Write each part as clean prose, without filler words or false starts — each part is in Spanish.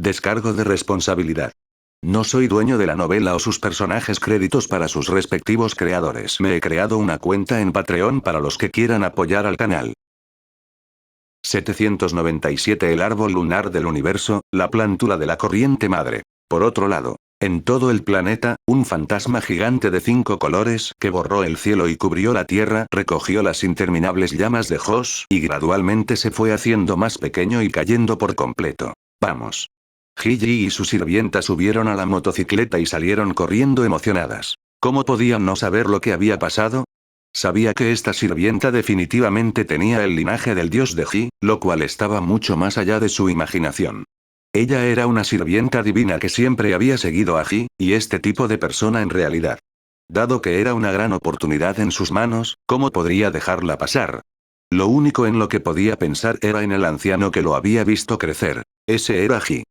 Descargo de responsabilidad. No soy dueño de la novela o sus personajes, créditos para sus respectivos creadores. Me he creado una cuenta en Patreon para los que quieran apoyar al canal. 797 El árbol lunar del universo, la plántula de la corriente madre. Por otro lado, en todo el planeta, un fantasma gigante de 5 colores que borró el cielo y cubrió la tierra recogió las interminables llamas de Josh y gradualmente se fue haciendo más pequeño y cayendo por completo. Vamos. Gigi y su sirvienta subieron a la motocicleta y salieron corriendo emocionadas. ¿Cómo podían no saber lo que había pasado? Sabía que esta sirvienta definitivamente tenía el linaje del dios de Ji, lo cual estaba mucho más allá de su imaginación. Ella era una sirvienta divina que siempre había seguido a Ji, y este tipo de persona en realidad. Dado que era una gran oportunidad en sus manos, ¿cómo podría dejarla pasar? Lo único en lo que podía pensar era en el anciano que lo había visto crecer. Ese era Ji.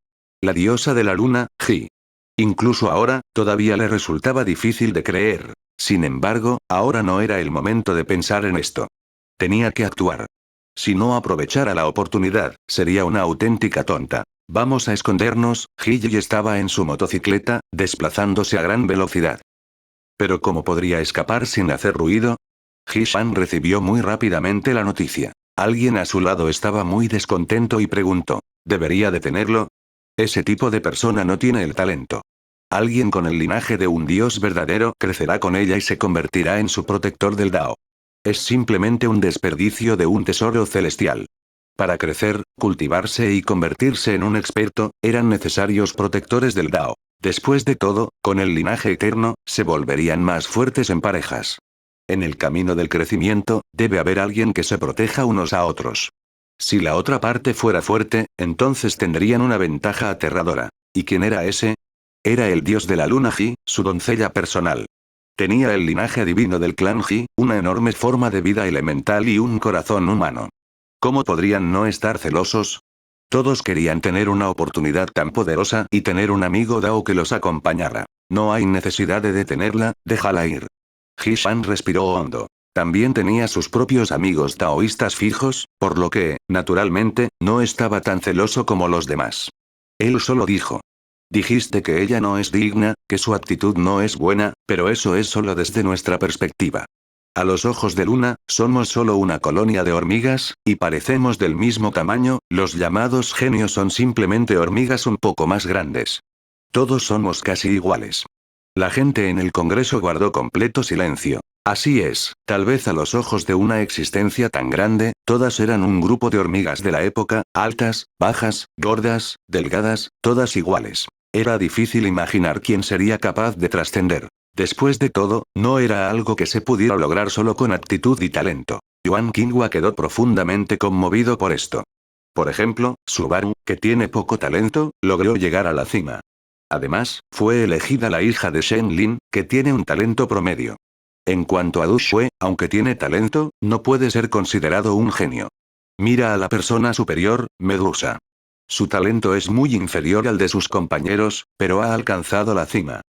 La diosa de la luna, Ji. Incluso ahora, todavía le resultaba difícil de creer. Sin embargo, ahora no era el momento de pensar en esto. Tenía que actuar. Si no aprovechara la oportunidad, sería una auténtica tonta. Vamos a escondernos. Gigi estaba en su motocicleta, desplazándose a gran velocidad. ¿Pero cómo podría escapar sin hacer ruido? Ji-Shan recibió muy rápidamente la noticia. Alguien a su lado estaba muy descontento y preguntó, ¿debería detenerlo? Ese tipo de persona no tiene el talento. Alguien con el linaje de un dios verdadero crecerá con ella y se convertirá en su protector del Dao. Es simplemente un desperdicio de un tesoro celestial. Para crecer, cultivarse y convertirse en un experto, eran necesarios protectores del Dao. Después de todo, con el linaje eterno, se volverían más fuertes en parejas. En el camino del crecimiento, debe haber alguien que se proteja unos a otros. Si la otra parte fuera fuerte, entonces tendrían una ventaja aterradora. ¿Y quién era ese? Era el dios de la luna Ji, su doncella personal. Tenía el linaje divino del clan Ji, una enorme forma de vida elemental y un corazón humano. ¿Cómo podrían no estar celosos? Todos querían tener una oportunidad tan poderosa y tener un amigo Dao que los acompañara. No hay necesidad de detenerla, déjala ir. Ji-Shan respiró hondo. También tenía sus propios amigos taoístas fijos, por lo que, naturalmente, no estaba tan celoso como los demás. Él solo dijo. Dijiste que ella no es digna, que su actitud no es buena, pero eso es solo desde nuestra perspectiva. A los ojos de Luna, somos solo una colonia de hormigas, y parecemos del mismo tamaño, los llamados genios son simplemente hormigas un poco más grandes. Todos somos casi iguales. La gente en el Congreso guardó completo silencio. Así es, tal vez a los ojos de una existencia tan grande, todas eran un grupo de hormigas de la época, altas, bajas, gordas, delgadas, todas iguales. Era difícil imaginar quién sería capaz de trascender. Después de todo, no era algo que se pudiera lograr solo con actitud y talento. Yuan Qinghua quedó profundamente conmovido por esto. Por ejemplo, Subaru, que tiene poco talento, logró llegar a la cima. Además, fue elegida la hija de Shen Lin, que tiene un talento promedio. En cuanto a Du Shue, aunque tiene talento, no puede ser considerado un genio. Mira a la persona superior, Medusa. Su talento es muy inferior al de sus compañeros, pero ha alcanzado la cima.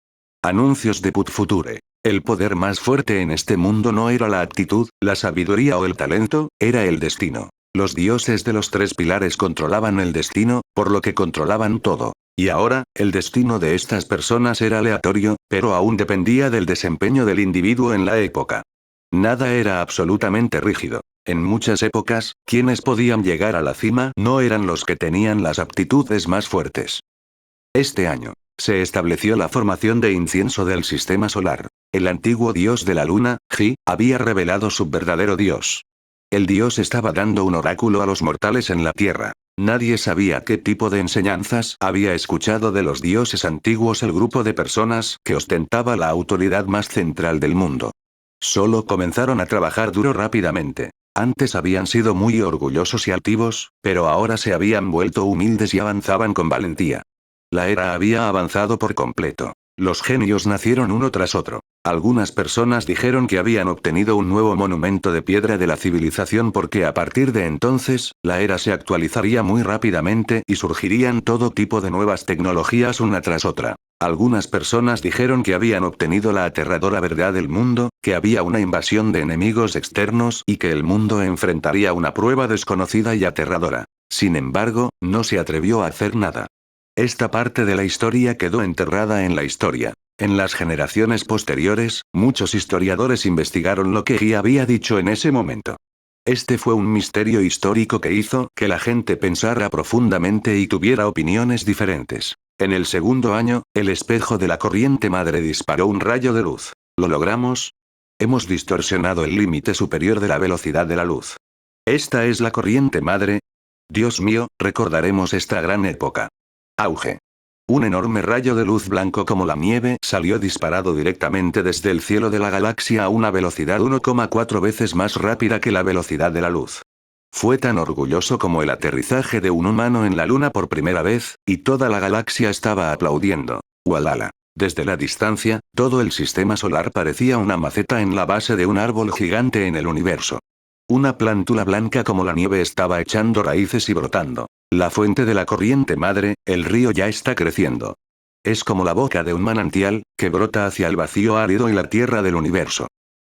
Anuncios de Put Future. El poder más fuerte en este mundo no era la actitud, la sabiduría o el talento, era el destino. Los dioses de los 3 pilares controlaban el destino, por lo que controlaban todo. Y ahora, el destino de estas personas era aleatorio, pero aún dependía del desempeño del individuo en la época. Nada era absolutamente rígido. En muchas épocas, quienes podían llegar a la cima no eran los que tenían las aptitudes más fuertes. Este año, se estableció la formación de incienso del sistema solar. El antiguo dios de la luna, Ji, había revelado su verdadero dios. El dios estaba dando un oráculo a los mortales en la tierra. Nadie sabía qué tipo de enseñanzas había escuchado de los dioses antiguos el grupo de personas que ostentaba la autoridad más central del mundo. Solo comenzaron a trabajar duro rápidamente. Antes habían sido muy orgullosos y altivos, pero ahora se habían vuelto humildes y avanzaban con valentía. La era había avanzado por completo. Los genios nacieron uno tras otro. Algunas personas dijeron que habían obtenido un nuevo monumento de piedra de la civilización porque a partir de entonces, la era se actualizaría muy rápidamente y surgirían todo tipo de nuevas tecnologías una tras otra. Algunas personas dijeron que habían obtenido la aterradora verdad del mundo, que había una invasión de enemigos externos y que el mundo enfrentaría una prueba desconocida y aterradora. Sin embargo, no se atrevió a hacer nada. Esta parte de la historia quedó enterrada en la historia. En las generaciones posteriores, muchos historiadores investigaron lo que He había dicho en ese momento. Este fue un misterio histórico que hizo que la gente pensara profundamente y tuviera opiniones diferentes. En el segundo año, el espejo de la corriente madre disparó un rayo de luz. ¿Lo logramos? Hemos distorsionado el límite superior de la velocidad de la luz. ¿Esta es la corriente madre? Dios mío, recordaremos esta gran época. Auge. Un enorme rayo de luz blanco como la nieve salió disparado directamente desde el cielo de la galaxia a una velocidad 1,4 veces más rápida que la velocidad de la luz. Fue tan orgulloso como el aterrizaje de un humano en la luna por primera vez, y toda la galaxia estaba aplaudiendo. ¡Walala! Desde la distancia, todo el sistema solar parecía una maceta en la base de un árbol gigante en el universo. Una plántula blanca como la nieve estaba echando raíces y brotando. La fuente de la corriente madre, el río ya está creciendo. Es como la boca de un manantial, que brota hacia el vacío árido y la tierra del universo.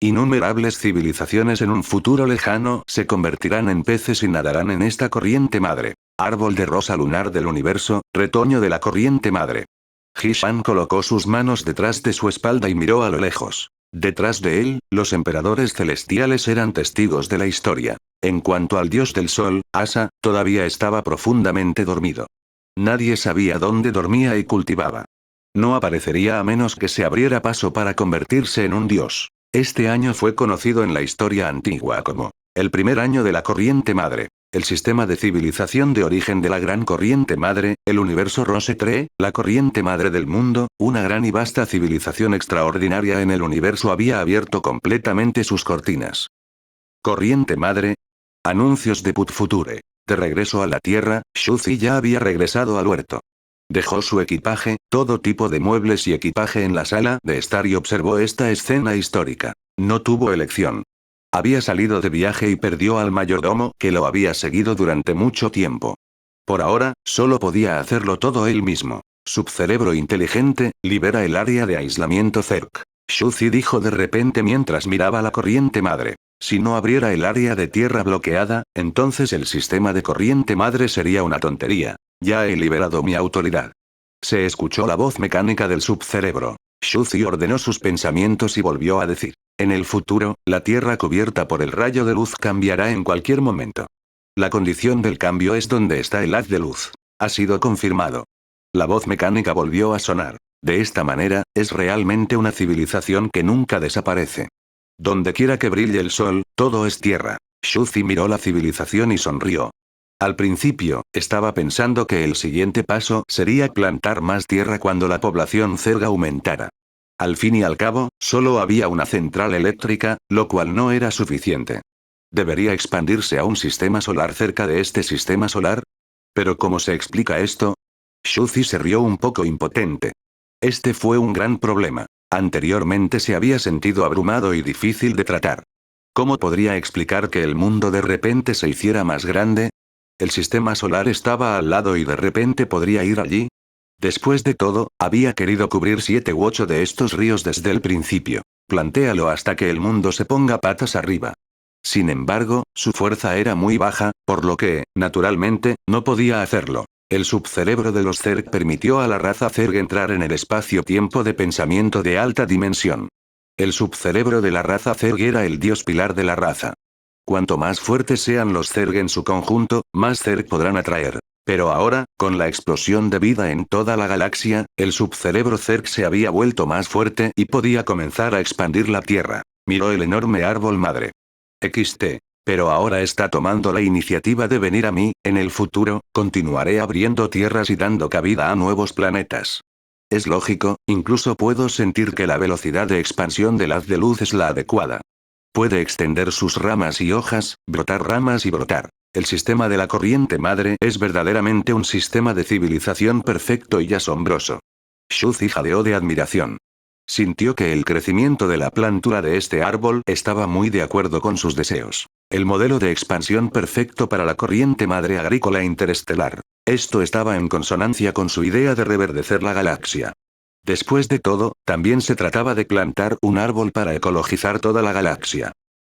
Innumerables civilizaciones en un futuro lejano se convertirán en peces y nadarán en esta corriente madre. Árbol de rosa lunar del universo, retoño de la corriente madre. He-Shan colocó sus manos detrás de su espalda y miró a lo lejos. Detrás de él, los emperadores celestiales eran testigos de la historia. En cuanto al dios del sol, Asa, todavía estaba profundamente dormido. Nadie sabía dónde dormía y cultivaba. No aparecería a menos que se abriera paso para convertirse en un dios. Este año fue conocido en la historia antigua como el primer año de la corriente madre. El sistema de civilización de origen de la gran corriente madre, el universo Rose-3, la corriente madre del mundo, una gran y vasta civilización extraordinaria en el universo había abierto completamente sus cortinas. Corriente madre. Anuncios de Put Future. De regreso a la Tierra, Shuzi ya había regresado al huerto. Dejó su equipaje, todo tipo de muebles y equipaje en la sala de estar y observó esta escena histórica. No tuvo elección. Había salido de viaje y perdió al mayordomo que lo había seguido durante mucho tiempo. Por ahora, solo podía hacerlo todo él mismo. Subcerebro inteligente, libera el área de aislamiento Zerk. Shuzi dijo de repente mientras miraba la corriente madre. Si no abriera el área de tierra bloqueada, entonces el sistema de corriente madre sería una tontería. Ya he liberado mi autoridad. Se escuchó la voz mecánica del subcerebro. Shuzi ordenó sus pensamientos y volvió a decir. En el futuro, la Tierra cubierta por el rayo de luz cambiará en cualquier momento. La condición del cambio es donde está el haz de luz. Ha sido confirmado. La voz mecánica volvió a sonar. De esta manera, es realmente una civilización que nunca desaparece. Donde quiera que brille el sol, todo es tierra. Shuzi miró la civilización y sonrió. Al principio, estaba pensando que el siguiente paso sería plantar más tierra cuando la población Zerg aumentara. Al fin y al cabo, solo había una central eléctrica, lo cual no era suficiente. ¿Debería expandirse a un sistema solar cerca de este sistema solar? ¿Pero cómo se explica esto? Shuzi se rió un poco impotente. Este fue un gran problema. Anteriormente se había sentido abrumado y difícil de tratar. ¿Cómo podría explicar que el mundo de repente se hiciera más grande? El sistema solar estaba al lado y de repente podría ir allí. Después de todo, había querido cubrir 7 u 8 de estos ríos desde el principio. Plantéalo hasta que el mundo se ponga patas arriba. Sin embargo, su fuerza era muy baja, por lo que, naturalmente, no podía hacerlo. El subcerebro de los Zerg permitió a la raza Zerg entrar en el espacio-tiempo de pensamiento de alta dimensión. El subcerebro de la raza Zerg era el dios pilar de la raza. Cuanto más fuertes sean los Zerg en su conjunto, más Zerg podrán atraer. Pero ahora, con la explosión de vida en toda la galaxia, el subcerebro Zerg se había vuelto más fuerte y podía comenzar a expandir la Tierra. Miró el enorme árbol madre. XT. Pero ahora está tomando la iniciativa de venir a mí, en el futuro, continuaré abriendo tierras y dando cabida a nuevos planetas. Es lógico, incluso puedo sentir que la velocidad de expansión del haz de luz es la adecuada. Puede extender sus ramas y hojas, brotar ramas y brotar. El sistema de la corriente madre es verdaderamente un sistema de civilización perfecto y asombroso. Shuzi jadeó de admiración. Sintió que el crecimiento de la plántura de este árbol estaba muy de acuerdo con sus deseos. El modelo de expansión perfecto para la corriente madre agrícola interestelar. Esto estaba en consonancia con su idea de reverdecer la galaxia. Después de todo, también se trataba de plantar un árbol para ecologizar toda la galaxia.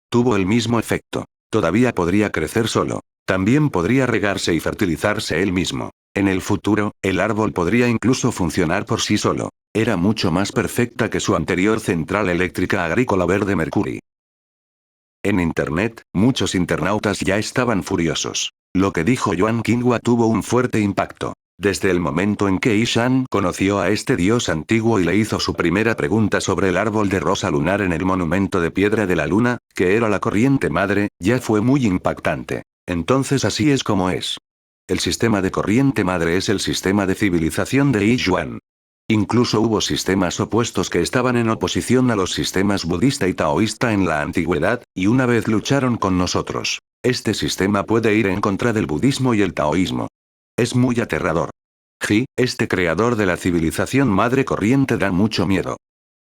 Tuvo el mismo efecto. Todavía podría crecer solo. También podría regarse y fertilizarse él mismo. En el futuro, el árbol podría incluso funcionar por sí solo. Era mucho más perfecta que su anterior central eléctrica agrícola verde Mercury. En Internet, muchos internautas ya estaban furiosos. Lo que dijo Yuan Qinghua tuvo un fuerte impacto. Desde el momento en que Ishan conoció a este dios antiguo y le hizo su primera pregunta sobre el árbol de rosa lunar en el monumento de piedra de la luna, que era la corriente madre, ya fue muy impactante. Entonces así es como es. El sistema de corriente madre es el sistema de civilización de Yizhuan. Incluso hubo sistemas opuestos que estaban en oposición a los sistemas budista y taoísta en la antigüedad, y una vez lucharon con nosotros. Este sistema puede ir en contra del budismo y el taoísmo. Es muy aterrador. Este creador de la civilización madre corriente da mucho miedo.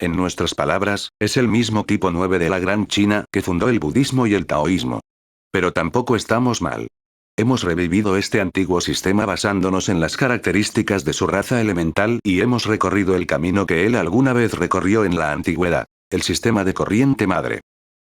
En nuestras palabras, es el mismo tipo 9 de la Gran China que fundó el budismo y el taoísmo. Pero tampoco estamos mal. Hemos revivido este antiguo sistema basándonos en las características de su raza elemental y hemos recorrido el camino que él alguna vez recorrió en la antigüedad, el sistema de corriente madre.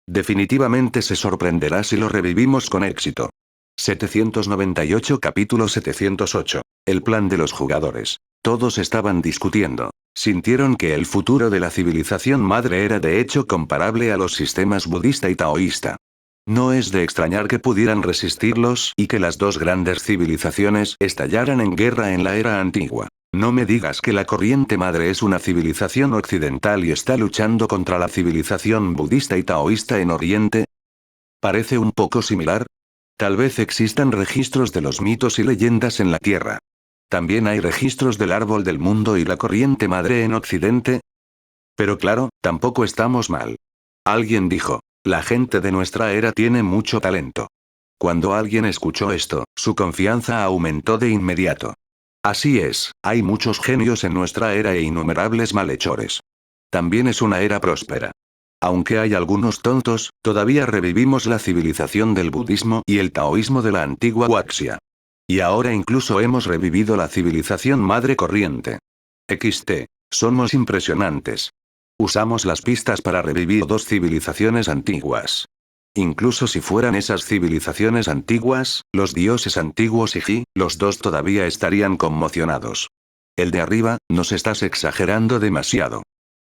Definitivamente se sorprenderá si lo revivimos con éxito. 798 Capítulo 708. El plan de los jugadores. Todos estaban discutiendo. Sintieron que el futuro de la civilización madre era de hecho comparable a los sistemas budista y taoísta. No es de extrañar que pudieran resistirlos y que las dos grandes civilizaciones estallaran en guerra en la era antigua. No me digas que la corriente madre es una civilización occidental y está luchando contra la civilización budista y taoísta en Oriente. ¿Parece un poco similar? Tal vez existan registros de los mitos y leyendas en la Tierra. También hay registros del árbol del mundo y la corriente madre en Occidente. Pero claro, tampoco estamos mal. Alguien dijo, la gente de nuestra era tiene mucho talento. Cuando alguien escuchó esto, su confianza aumentó de inmediato. Así es, hay muchos genios en nuestra era e innumerables malhechores. También es una era próspera. Aunque hay algunos tontos, todavía revivimos la civilización del budismo y el taoísmo de la antigua Huaxia. Y ahora incluso hemos revivido la civilización madre corriente. Somos impresionantes. Usamos las pistas para revivir dos civilizaciones antiguas. Incluso si fueran esas civilizaciones antiguas, los dioses antiguos y los dos todavía estarían conmocionados. El de arriba, nos estás exagerando demasiado.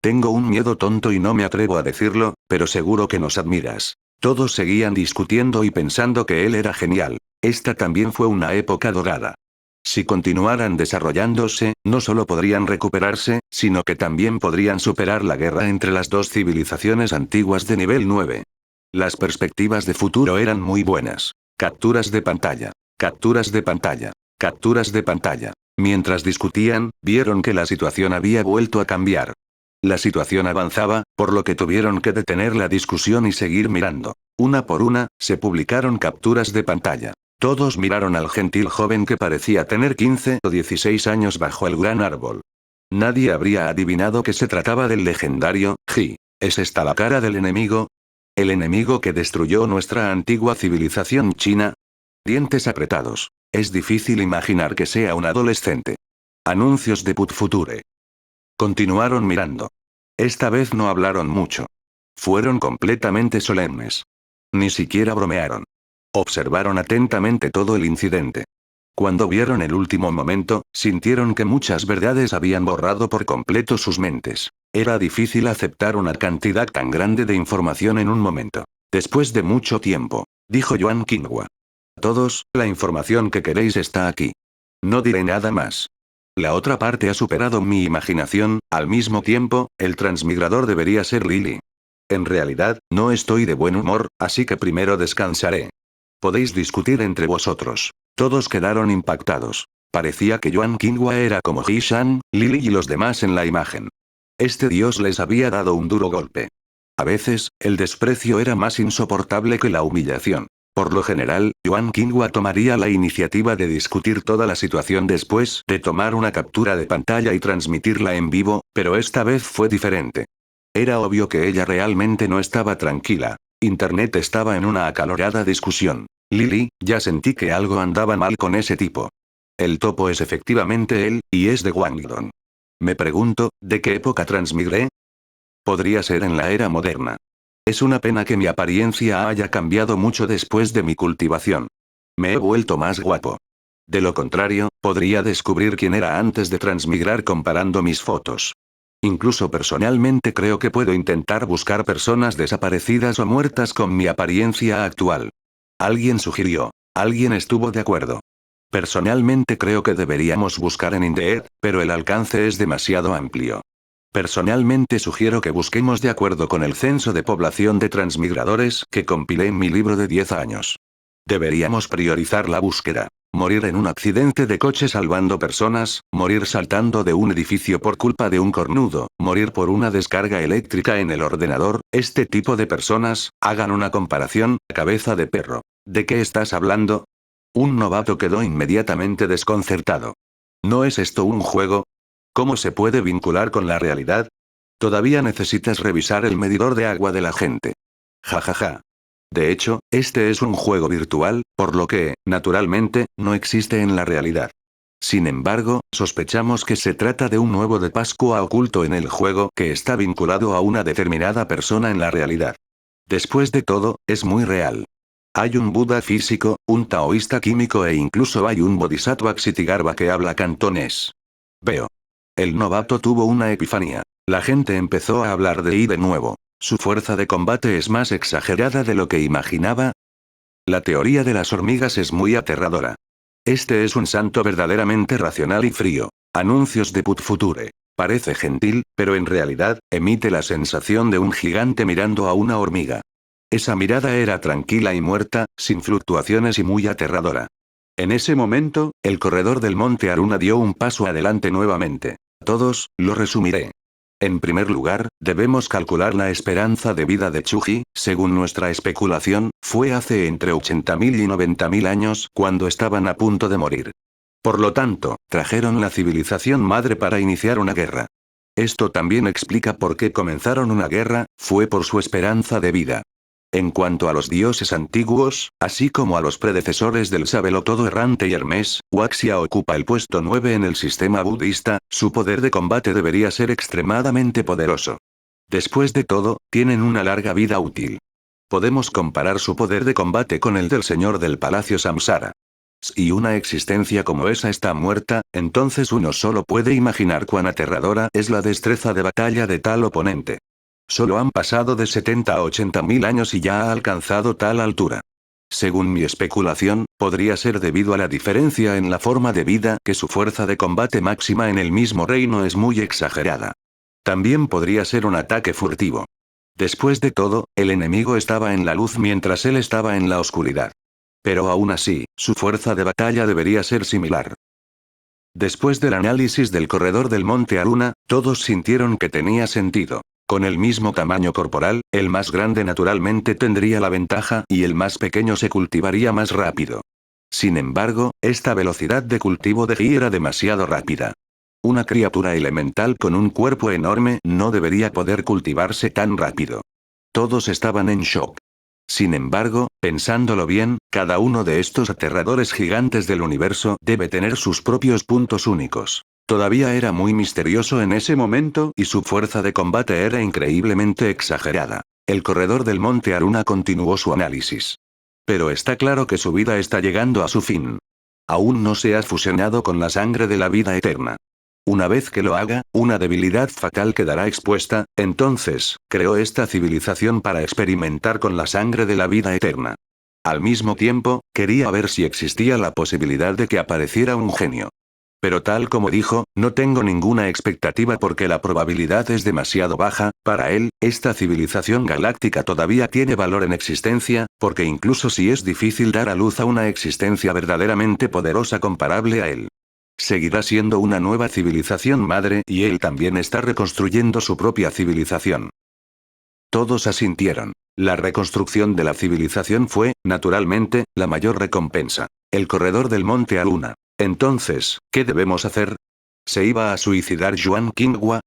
Tengo un miedo tonto y no me atrevo a decirlo, pero seguro que nos admiras. Todos seguían discutiendo y pensando que él era genial. Esta también fue una época dorada. Si continuaran desarrollándose, no solo podrían recuperarse, sino que también podrían superar la guerra entre las dos civilizaciones antiguas de nivel 9. Las perspectivas de futuro eran muy buenas. Capturas de pantalla. Capturas de pantalla. Capturas de pantalla. Mientras discutían, vieron que la situación había vuelto a cambiar. La situación avanzaba, por lo que tuvieron que detener la discusión y seguir mirando. Una por una, se publicaron capturas de pantalla. Todos miraron al gentil joven que parecía tener 15 o 16 años bajo el gran árbol. Nadie habría adivinado que se trataba del legendario ¿Es esta la cara del enemigo? ¿El enemigo que destruyó nuestra antigua civilización china? Dientes apretados. Es difícil imaginar que sea un adolescente. Anuncios de Put Future. Continuaron mirando. Esta vez no hablaron mucho. Fueron completamente solemnes. Ni siquiera bromearon. Observaron atentamente todo el incidente. Cuando vieron el último momento, sintieron que muchas verdades habían borrado por completo sus mentes. Era difícil aceptar una cantidad tan grande de información en un momento. Después de mucho tiempo, dijo Yuan Qinghua. Todos, la información que queréis está aquí. No diré nada más. La otra parte ha superado mi imaginación, al mismo tiempo, el transmigrador debería ser Lily. En realidad, no estoy de buen humor, así que primero descansaré. Podéis discutir entre vosotros. Todos quedaron impactados. Parecía que Yuan Qinghua era como He-Shan, Lily y los demás en la imagen. Este dios les había dado un duro golpe. A veces, el desprecio era más insoportable que la humillación. Por lo general, Yuan Qinghua tomaría la iniciativa de discutir toda la situación después de tomar una captura de pantalla y transmitirla en vivo, pero esta vez fue diferente. Era obvio que ella realmente no estaba tranquila. Internet estaba en una acalorada discusión. Lily, ya sentí que algo andaba mal con ese tipo. El topo es efectivamente él, y es de Guangdong. Me pregunto, ¿de qué época transmigré? Podría ser en la era moderna. Es una pena que mi apariencia haya cambiado mucho después de mi cultivación. Me he vuelto más guapo. De lo contrario, podría descubrir quién era antes de transmigrar comparando mis fotos. Incluso personalmente creo que puedo intentar buscar personas desaparecidas o muertas con mi apariencia actual. Alguien sugirió. Alguien estuvo de acuerdo. Personalmente creo que deberíamos buscar en Indeed, pero el alcance es demasiado amplio. Personalmente sugiero que busquemos de acuerdo con el censo de población de transmigradores que compilé en mi libro de 10 años. Deberíamos priorizar la búsqueda. Morir en un accidente de coche salvando personas, morir saltando de un edificio por culpa de un cornudo, morir por una descarga eléctrica en el ordenador, este tipo de personas, hagan una comparación, cabeza de perro. ¿De qué estás hablando? Un novato quedó inmediatamente desconcertado. ¿No es esto un juego? ¿Cómo se puede vincular con la realidad? Todavía necesitas revisar el medidor de agua de la gente. Ja ja ja. De hecho, este es un juego virtual, por lo que, naturalmente, no existe en la realidad. Sin embargo, sospechamos que se trata de un huevo de Pascua oculto en el juego que está vinculado a una determinada persona en la realidad. Después de todo, es muy real. Hay un Buda físico, un taoísta químico e incluso hay un Bodhisattva Ksitigarbha que habla cantonés. Veo. El novato tuvo una epifanía. La gente empezó a hablar de de nuevo. ¿Su fuerza de combate es más exagerada de lo que imaginaba? La teoría de las hormigas es muy aterradora. Este es un santo verdaderamente racional y frío. Anuncios de Put Future. Parece gentil, pero en realidad, emite la sensación de un gigante mirando a una hormiga. Esa mirada era tranquila y muerta, sin fluctuaciones y muy aterradora. En ese momento, el corredor del monte Aruna dio un paso adelante nuevamente. Todos, lo resumiré. En primer lugar, debemos calcular la esperanza de vida de Chuji, según nuestra especulación, fue hace entre 80.000 y 90.000 años cuando estaban a punto de morir. Por lo tanto, trajeron la civilización madre para iniciar una guerra. Esto también explica por qué comenzaron una guerra, fue por su esperanza de vida. En cuanto a los dioses antiguos, así como a los predecesores del Sabelotodo errante y Hermes, Huaxia ocupa el puesto 9 en el sistema budista, su poder de combate debería ser extremadamente poderoso. Después de todo, tienen una larga vida útil. Podemos comparar su poder de combate con el del señor del palacio Samsara. Si una existencia como esa está muerta, entonces uno solo puede imaginar cuán aterradora es la destreza de batalla de tal oponente. Solo han pasado de 70 a 80.000 años y ya ha alcanzado tal altura. Según mi especulación, podría ser debido a la diferencia en la forma de vida que su fuerza de combate máxima en el mismo reino es muy exagerada. También podría ser un ataque furtivo. Después de todo, el enemigo estaba en la luz mientras él estaba en la oscuridad. Pero aún así, su fuerza de batalla debería ser similar. Después del análisis del corredor del monte Aruna, todos sintieron que tenía sentido. Con el mismo tamaño corporal, el más grande naturalmente tendría la ventaja y el más pequeño se cultivaría más rápido. Sin embargo, esta velocidad de cultivo de Ji era demasiado rápida. Una criatura elemental con un cuerpo enorme no debería poder cultivarse tan rápido. Todos estaban en shock. Sin embargo, pensándolo bien, cada uno de estos aterradores gigantes del universo debe tener sus propios puntos únicos. Todavía era muy misterioso en ese momento y su fuerza de combate era increíblemente exagerada. El corredor del monte Aruna continuó su análisis. Pero está claro que su vida está llegando a su fin. Aún no se ha fusionado con la sangre de la vida eterna. Una vez que lo haga, una debilidad fatal quedará expuesta, entonces, creó esta civilización para experimentar con la sangre de la vida eterna. Al mismo tiempo, quería ver si existía la posibilidad de que apareciera un genio. Pero tal como dijo, no tengo ninguna expectativa porque la probabilidad es demasiado baja, para él, esta civilización galáctica todavía tiene valor en existencia, porque incluso si es difícil dar a luz a una existencia verdaderamente poderosa comparable a él. Seguirá siendo una nueva civilización madre y él también está reconstruyendo su propia civilización. Todos asintieron. La reconstrucción de la civilización fue, naturalmente, la mayor recompensa. El corredor del monte Aruna. Entonces, ¿qué debemos hacer? ¿Se iba a suicidar Yuan Qinghua?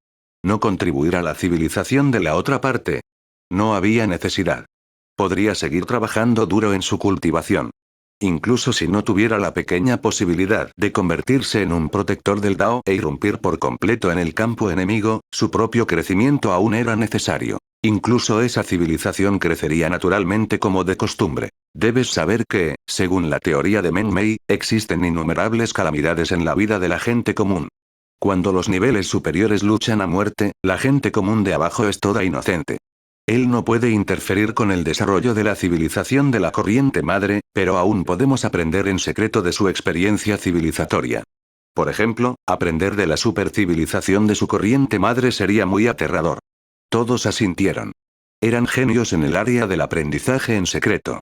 ¿No contribuir a la civilización de la otra parte? No había necesidad. Podría seguir trabajando duro en su cultivación. Incluso si no tuviera la pequeña posibilidad de convertirse en un protector del Dao e irrumpir por completo en el campo enemigo, su propio crecimiento aún era necesario. Incluso esa civilización crecería naturalmente como de costumbre. Debes saber que, según la teoría de Meng Mei, existen innumerables calamidades en la vida de la gente común. Cuando los niveles superiores luchan a muerte, la gente común de abajo es toda inocente. Él no puede interferir con el desarrollo de la civilización de la corriente madre, pero aún podemos aprender en secreto de su experiencia civilizatoria. Por ejemplo, aprender de la supercivilización de su corriente madre sería muy aterrador. Todos asintieron. Eran genios en el área del aprendizaje en secreto.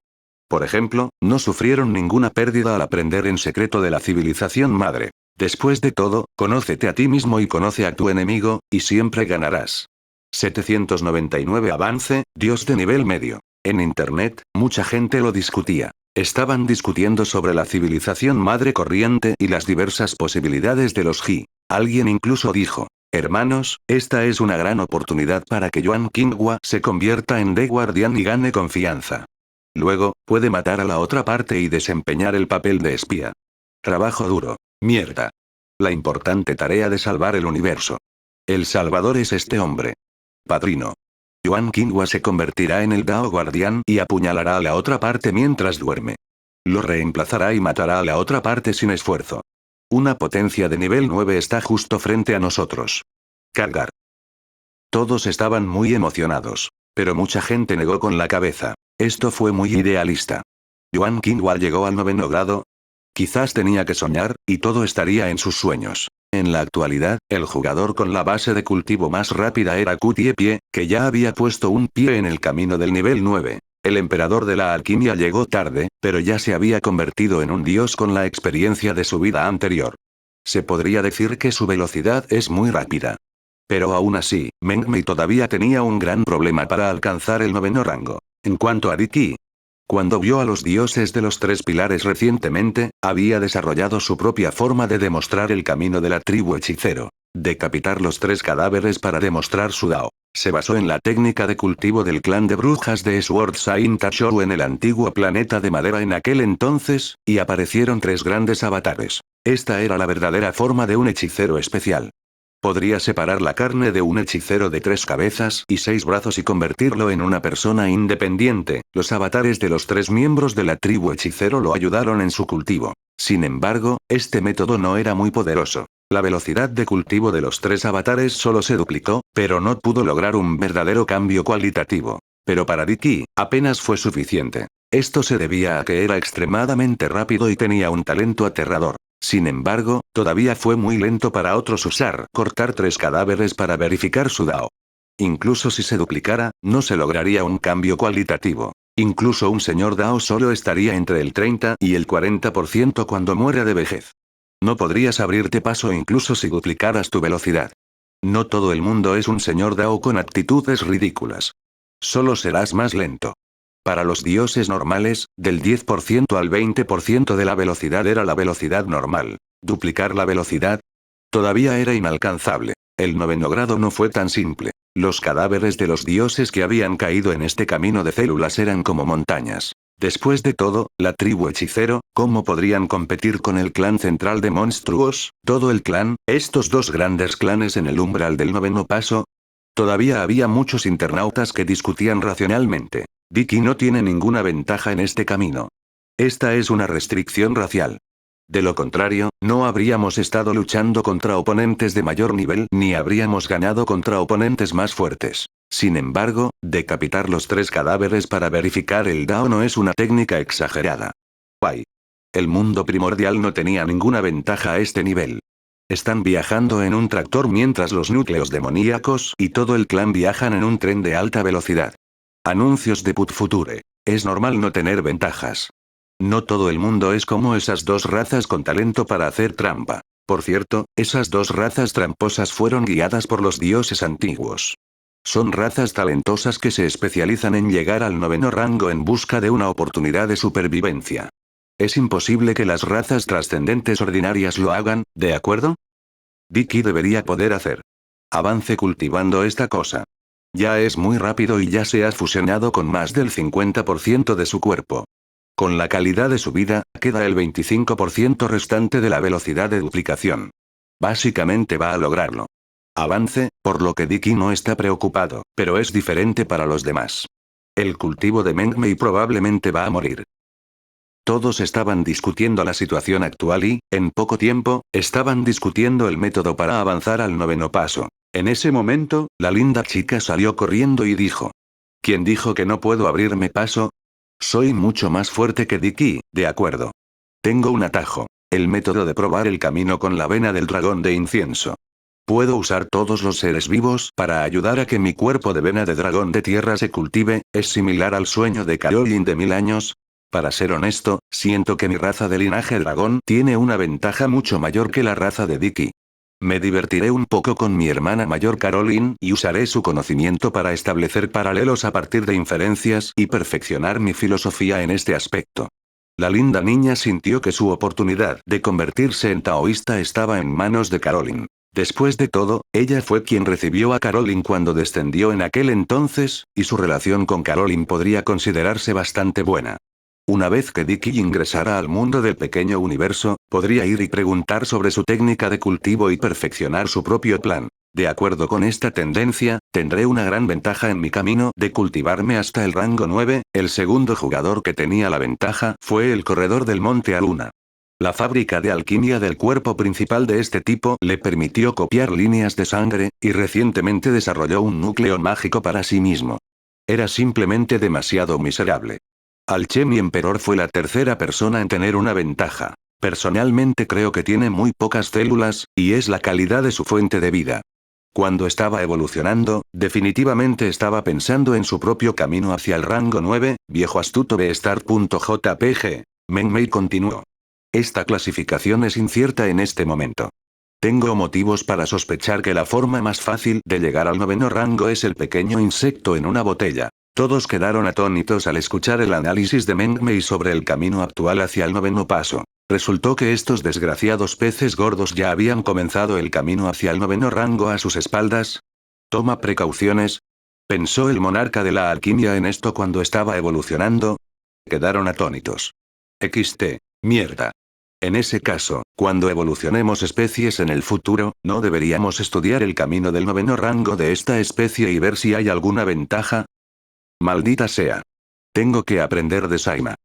Por ejemplo, no sufrieron ninguna pérdida al aprender en secreto de la civilización madre. Después de todo, conócete a ti mismo y conoce a tu enemigo, y siempre ganarás. 799 Avance, Dios de nivel medio. En Internet, mucha gente lo discutía. Estaban discutiendo sobre la civilización madre corriente y las diversas posibilidades de los Ji. Alguien incluso dijo: hermanos, esta es una gran oportunidad para que Yuan Qinghua se convierta en The Guardian y gane confianza. Luego, puede matar a la otra parte y desempeñar el papel de espía. Trabajo duro. Mierda. La importante tarea de salvar el universo. El salvador es este hombre. Padrino. Yuan Qinghua se convertirá en el Dao Guardián y apuñalará a la otra parte mientras duerme. Lo reemplazará y matará a la otra parte sin esfuerzo. Una potencia de nivel 9 está justo frente a nosotros. Cargar. Todos estaban muy emocionados. Pero mucha gente negó con la cabeza. Esto fue muy idealista. Yuan Qinghua llegó al 9º grado. Quizás tenía que soñar, y todo estaría en sus sueños. En la actualidad, el jugador con la base de cultivo más rápida era Qu Tiepie, que ya había puesto un pie en el camino del nivel 9. El emperador de la alquimia llegó tarde, pero ya se había convertido en un dios con la experiencia de su vida anterior. Se podría decir que su velocidad es muy rápida. Pero aún así, Meng Mei todavía tenía un gran problema para alcanzar el 9º rango. En cuanto a Di Qi, cuando vio a los dioses de los 3 pilares recientemente, había desarrollado su propia forma de demostrar el camino de la tribu hechicero. Decapitar los 3 cadáveres para demostrar su Dao. Se basó en la técnica de cultivo del clan de brujas de Sword Saint Tashou en el antiguo planeta de madera en aquel entonces, y aparecieron 3 grandes avatares. Esta era la verdadera forma de un hechicero especial. Podría separar la carne de un hechicero de 3 cabezas y 6 brazos y convertirlo en una persona independiente. Los avatares de los 3 miembros de la tribu hechicero lo ayudaron en su cultivo. Sin embargo, este método no era muy poderoso. La velocidad de cultivo de los 3 avatares solo se duplicó, pero no pudo lograr un verdadero cambio cualitativo. Pero para Di Qi, apenas fue suficiente. Esto se debía a que era extremadamente rápido y tenía un talento aterrador. Sin embargo, todavía fue muy lento para otros usar cortar 3 cadáveres para verificar su Dao. Incluso si se duplicara, no se lograría un cambio cualitativo. Incluso un señor Dao solo estaría entre el 30 y el 40% cuando muera de vejez. No podrías abrirte paso incluso si duplicaras tu velocidad. No todo el mundo es un señor Dao con actitudes ridículas. Solo serás más lento. Para los dioses normales, del 10% al 20% de la velocidad era la velocidad normal. ¿Duplicar la velocidad? Todavía era inalcanzable. El 9º grado no fue tan simple. Los cadáveres de los dioses que habían caído en este camino de células eran como montañas. Después de todo, la tribu hechicero, ¿cómo podrían competir con el clan central de monstruos? Todo el clan, estos 2 grandes clanes en el umbral del 9º paso. Todavía había muchos internautas que discutían racionalmente. Di Qi no tiene ninguna ventaja en este camino. Esta es una restricción racial. De lo contrario, no habríamos estado luchando contra oponentes de mayor nivel ni habríamos ganado contra oponentes más fuertes. Sin embargo, decapitar los 3 cadáveres para verificar el Dao no es una técnica exagerada. Guay. El mundo primordial no tenía ninguna ventaja a este nivel. Están viajando en un tractor mientras los núcleos demoníacos y todo el clan viajan en un tren de alta velocidad. Anuncios de Put Future. Es normal no tener ventajas. No todo el mundo es como esas 2 razas con talento para hacer trampa. Por cierto, esas 2 razas tramposas fueron guiadas por los dioses antiguos. Son razas talentosas que se especializan en llegar al 9º rango en busca de una oportunidad de supervivencia. Es imposible que las razas trascendentes ordinarias lo hagan, ¿de acuerdo? Di Qi debería poder hacer. Avance cultivando esta cosa. Ya es muy rápido y ya se ha fusionado con más del 50% de su cuerpo. Con la calidad de su vida, queda el 25% restante de la velocidad de duplicación. Básicamente va a lograrlo. Avance, por lo que Di Qi no está preocupado, pero es diferente para los demás. El cultivo de Meng Mei probablemente va a morir. Todos estaban discutiendo la situación actual y, en poco tiempo, estaban discutiendo el método para avanzar al noveno paso. En ese momento, la linda chica salió corriendo y dijo: ¿Quién dijo que no puedo abrirme paso? Soy mucho más fuerte que Dicky, de acuerdo. Tengo un atajo. El método de probar el camino con la vena del dragón de incienso. Puedo usar todos los seres vivos para ayudar a que mi cuerpo de vena de dragón de tierra se cultive, es similar al sueño de Caroline de 1000 años. Para ser honesto, siento que mi raza de linaje dragón tiene una ventaja mucho mayor que la raza de Dicky. Me divertiré un poco con mi hermana mayor Caroline y usaré su conocimiento para establecer paralelos a partir de inferencias y perfeccionar mi filosofía en este aspecto. La linda niña sintió que su oportunidad de convertirse en taoísta estaba en manos de Caroline. Después de todo, ella fue quien recibió a Caroline cuando descendió en aquel entonces, y su relación con Caroline podría considerarse bastante buena. Una vez que Dicky ingresara al mundo del pequeño universo, podría ir y preguntar sobre su técnica de cultivo y perfeccionar su propio plan. De acuerdo con esta tendencia, tendré una gran ventaja en mi camino de cultivarme hasta el rango 9, el segundo jugador que tenía la ventaja fue el corredor del Monte Aluna. La fábrica de alquimia del cuerpo principal de este tipo le permitió copiar líneas de sangre, y recientemente desarrolló un núcleo mágico para sí mismo. Era simplemente demasiado miserable. Alchemy Emperor fue la tercera persona en tener una ventaja. Personalmente creo que tiene muy pocas células, y es la calidad de su fuente de vida. Cuando estaba evolucionando, definitivamente estaba pensando en su propio camino hacia el rango 9, viejo astuto Beastar.jpg. Mengmei continuó. Esta clasificación es incierta en este momento. Tengo motivos para sospechar que la forma más fácil de llegar al noveno rango es el pequeño insecto en una botella. Todos quedaron atónitos al escuchar el análisis de Mengmei sobre el camino actual hacia el noveno paso. Resultó que estos desgraciados peces gordos ya habían comenzado el camino hacia el noveno rango a sus espaldas. Toma precauciones. ¿Pensó el monarca de la alquimia en esto cuando estaba evolucionando? Quedaron atónitos. XT. Mierda. En ese caso, cuando evolucionemos especies en el futuro, ¿no deberíamos estudiar el camino del noveno rango de esta especie y ver si hay alguna ventaja? Maldita sea. Tengo que aprender de Saima.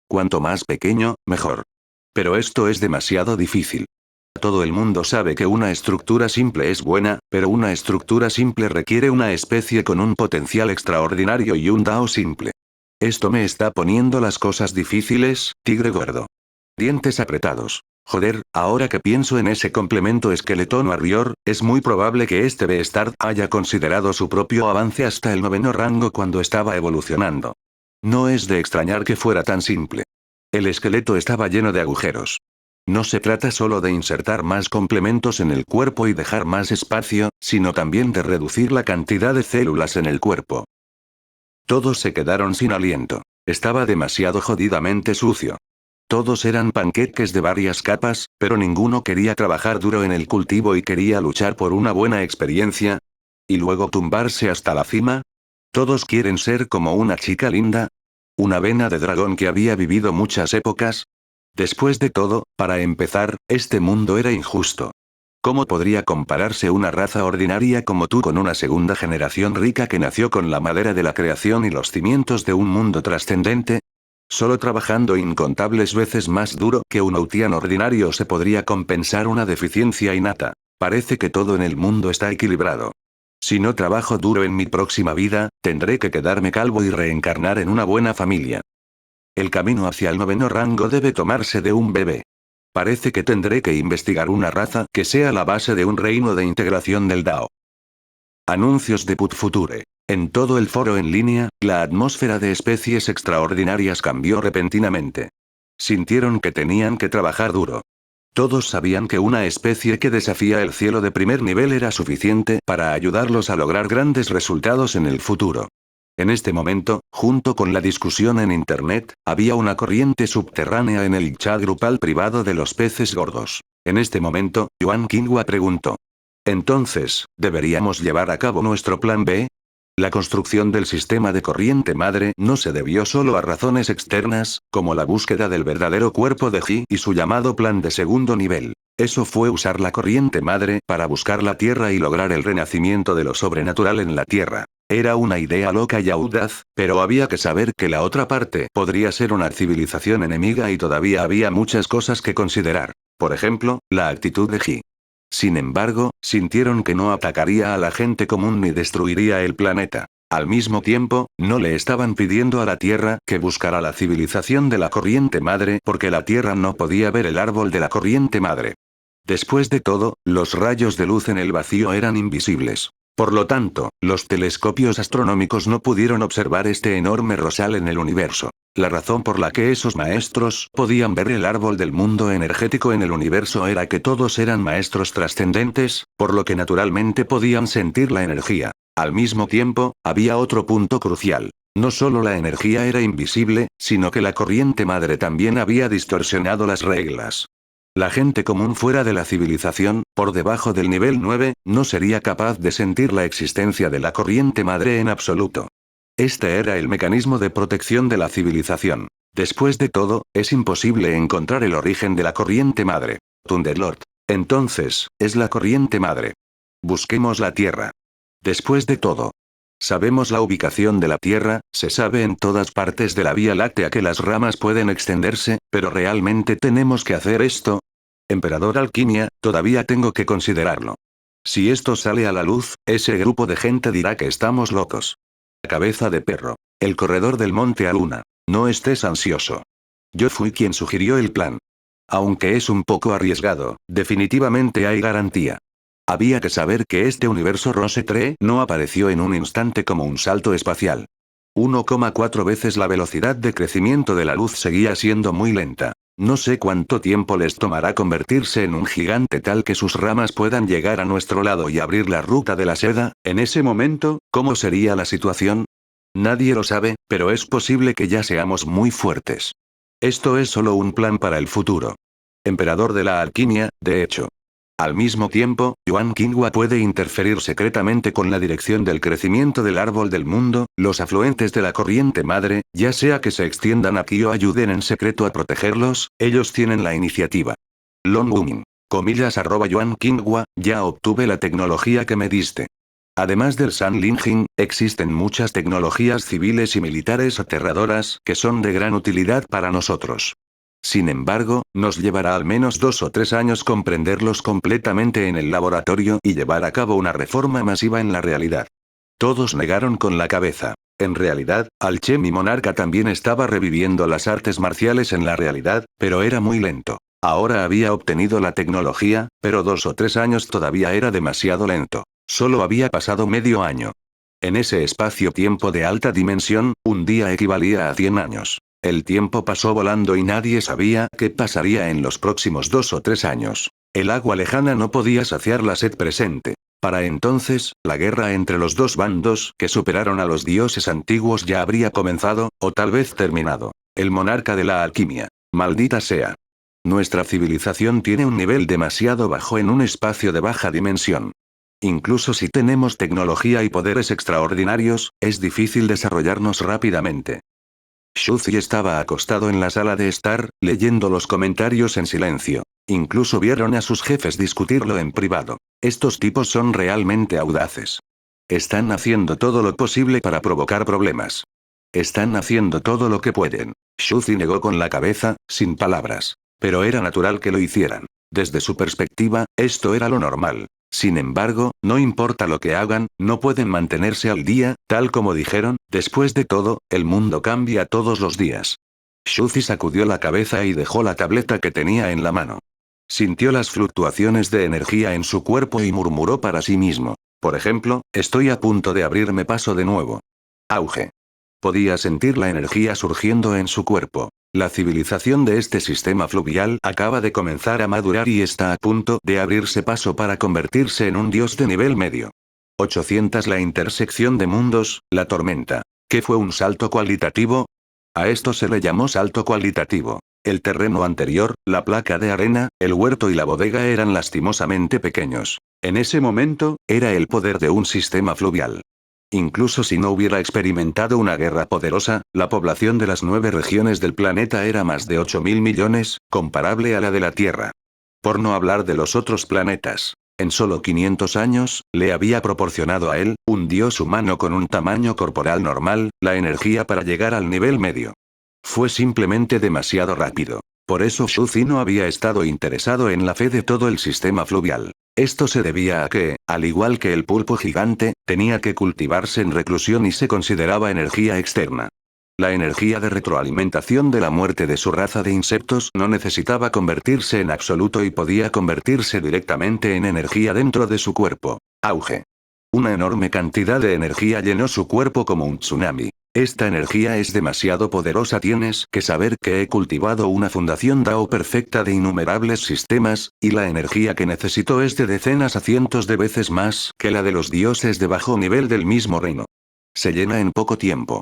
Cuanto más pequeño, mejor. Pero esto es demasiado difícil. Todo el mundo sabe que una estructura simple es buena, pero una estructura simple requiere una especie con un potencial extraordinario y un Dao simple. Esto me está poniendo las cosas difíciles, tigre gordo. Dientes apretados. Joder, ahora que pienso en ese complemento esqueletón warrior, es muy probable que este Beastard haya considerado su propio avance hasta el noveno rango cuando estaba evolucionando. No es de extrañar que fuera tan simple. El esqueleto estaba lleno de agujeros. No se trata solo de insertar más complementos en el cuerpo y dejar más espacio, sino también de reducir la cantidad de células en el cuerpo. Todos se quedaron sin aliento. Estaba demasiado jodidamente sucio. Todos eran panqueques de varias capas, pero ninguno quería trabajar duro en el cultivo y quería luchar por una buena experiencia. ¿Y luego tumbarse hasta la cima? Todos quieren ser como una chica linda. Una vena de dragón que había vivido muchas épocas. Después de todo, para empezar, este mundo era injusto. ¿Cómo podría compararse una raza ordinaria como tú con una segunda generación rica que nació con la madera de la creación y los cimientos de un mundo trascendente? Solo trabajando incontables veces más duro que un Autian ordinario se podría compensar una deficiencia innata. Parece que todo en el mundo está equilibrado. Si no trabajo duro en mi próxima vida, tendré que quedarme calvo y reencarnar en una buena familia. El camino hacia el noveno rango debe tomarse de un bebé. Parece que tendré que investigar una raza que sea la base de un reino de integración del Dao. Anuncios de Putfuture. En todo el foro en línea, la atmósfera de especies extraordinarias cambió repentinamente. Sintieron que tenían que trabajar duro. Todos sabían que una especie que desafía el cielo de primer nivel era suficiente para ayudarlos a lograr grandes resultados en el futuro. En este momento, junto con la discusión en Internet, había una corriente subterránea en el chat grupal privado de los peces gordos. En este momento, Yuan Qinghua preguntó. Entonces, ¿deberíamos llevar a cabo nuestro plan B? La construcción del sistema de corriente madre no se debió solo a razones externas, como la búsqueda del verdadero cuerpo de Ji y su llamado plan de segundo nivel. Eso fue usar la corriente madre para buscar la Tierra y lograr el renacimiento de lo sobrenatural en la Tierra. Era una idea loca y audaz, pero había que saber que la otra parte podría ser una civilización enemiga y todavía había muchas cosas que considerar. Por ejemplo, la actitud de Ji. Sin embargo, sintieron que no atacaría a la gente común ni destruiría el planeta. Al mismo tiempo, no le estaban pidiendo a la Tierra que buscara la civilización de la corriente madre porque la Tierra no podía ver el árbol de la corriente madre. Después de todo, los rayos de luz en el vacío eran invisibles. Por lo tanto, los telescopios astronómicos no pudieron observar este enorme rosal en el universo. La razón por la que esos maestros podían ver el árbol del mundo energético en el universo era que todos eran maestros trascendentes, por lo que naturalmente podían sentir la energía. Al mismo tiempo, había otro punto crucial. No solo la energía era invisible, sino que la corriente madre también había distorsionado las reglas. La gente común fuera de la civilización, por debajo del nivel 9, no sería capaz de sentir la existencia de la corriente madre en absoluto. Este era el mecanismo de protección de la civilización. Después de todo, es imposible encontrar el origen de la corriente madre. Thunderlord. Entonces, es la corriente madre. Busquemos la Tierra. Después de todo, sabemos la ubicación de la Tierra, se sabe en todas partes de la Vía Láctea que las ramas pueden extenderse, pero ¿realmente tenemos que hacer esto? Emperador Alquimia, todavía tengo que considerarlo. Si esto sale a la luz, ese grupo de gente dirá que estamos locos. Cabeza de perro. El corredor del monte Aluna. No estés ansioso. Yo fui quien sugirió el plan. Aunque es un poco arriesgado, definitivamente hay garantía. Había que saber que este universo Rose 3 no apareció en un instante como un salto espacial. 1,4 veces la velocidad de crecimiento de la luz seguía siendo muy lenta. No sé cuánto tiempo les tomará convertirse en un gigante tal que sus ramas puedan llegar a nuestro lado y abrir la ruta de la seda. En ese momento, ¿cómo sería la situación? Nadie lo sabe, pero es posible que ya seamos muy fuertes. Esto es solo un plan para el futuro. Emperador de la alquimia, de hecho. Al mismo tiempo, Yuan Qinghua puede interferir secretamente con la dirección del crecimiento del árbol del mundo, los afluentes de la corriente madre, ya sea que se extiendan aquí o ayuden en secreto a protegerlos, ellos tienen la iniciativa. Long Wuming. Yuan Qinghua, ya obtuve la tecnología que me diste. Además del San Linjing, existen muchas tecnologías civiles y militares aterradoras que son de gran utilidad para nosotros. Sin embargo, nos llevará al menos 2 o 3 años comprenderlos completamente en el laboratorio y llevar a cabo una reforma masiva en la realidad. Todos negaron con la cabeza. En realidad, Alchemy Monarca también estaba reviviendo las artes marciales en la realidad, pero era muy lento. Ahora había obtenido la tecnología, pero 2 o 3 años todavía era demasiado lento. Solo había pasado medio año. En ese espacio-tiempo de alta dimensión, un día equivalía a 100 años. El tiempo pasó volando y nadie sabía qué pasaría en los próximos 2 o 3 años. El agua lejana no podía saciar la sed presente. Para entonces, la guerra entre los dos bandos que superaron a los dioses antiguos ya habría comenzado, o tal vez terminado. El monarca de la alquimia. Maldita sea. Nuestra civilización tiene un nivel demasiado bajo en un espacio de baja dimensión. Incluso si tenemos tecnología y poderes extraordinarios, es difícil desarrollarnos rápidamente. Shuzi estaba acostado en la sala de estar, leyendo los comentarios en silencio. Incluso vieron a sus jefes discutirlo en privado. Estos tipos son realmente audaces. Están haciendo todo lo posible para provocar problemas. Están haciendo todo lo que pueden. Shuzi negó con la cabeza, sin palabras. Pero era natural que lo hicieran. Desde su perspectiva, esto era lo normal. Sin embargo, no importa lo que hagan, no pueden mantenerse al día, tal como dijeron, después de todo, el mundo cambia todos los días. Shuzi sacudió la cabeza y dejó la tableta que tenía en la mano. Sintió las fluctuaciones de energía en su cuerpo y murmuró para sí mismo. Por ejemplo, estoy a punto de abrirme paso de nuevo. Auge. Podía sentir la energía surgiendo en su cuerpo. La civilización de este sistema fluvial acaba de comenzar a madurar y está a punto de abrirse paso para convertirse en un dios de nivel medio. 800 La intersección de mundos, la tormenta. ¿Qué fue un salto cualitativo? A esto se le llamó salto cualitativo. El terreno anterior, la placa de arena, el huerto y la bodega eran lastimosamente pequeños. En ese momento, era el poder de un sistema fluvial. Incluso si no hubiera experimentado una guerra poderosa, la población de las 9 regiones del planeta era más de 8.000 millones, comparable a la de la Tierra. Por no hablar de los otros planetas. En solo 500 años, le había proporcionado a él, un dios humano con un tamaño corporal normal, la energía para llegar al nivel medio. Fue simplemente demasiado rápido. Por eso Shuzi no había estado interesado en la fe de todo el sistema fluvial. Esto se debía a que, al igual que el pulpo gigante, tenía que cultivarse en reclusión y se consideraba energía externa. La energía de retroalimentación de la muerte de su raza de insectos no necesitaba convertirse en absoluto y podía convertirse directamente en energía dentro de su cuerpo. Auge. Una enorme cantidad de energía llenó su cuerpo como un tsunami. Esta energía es demasiado poderosa. Tienes que saber que he cultivado una fundación Dao perfecta de innumerables sistemas, y la energía que necesito es de decenas a cientos de veces más que la de los dioses de bajo nivel del mismo reino. Se llena en poco tiempo.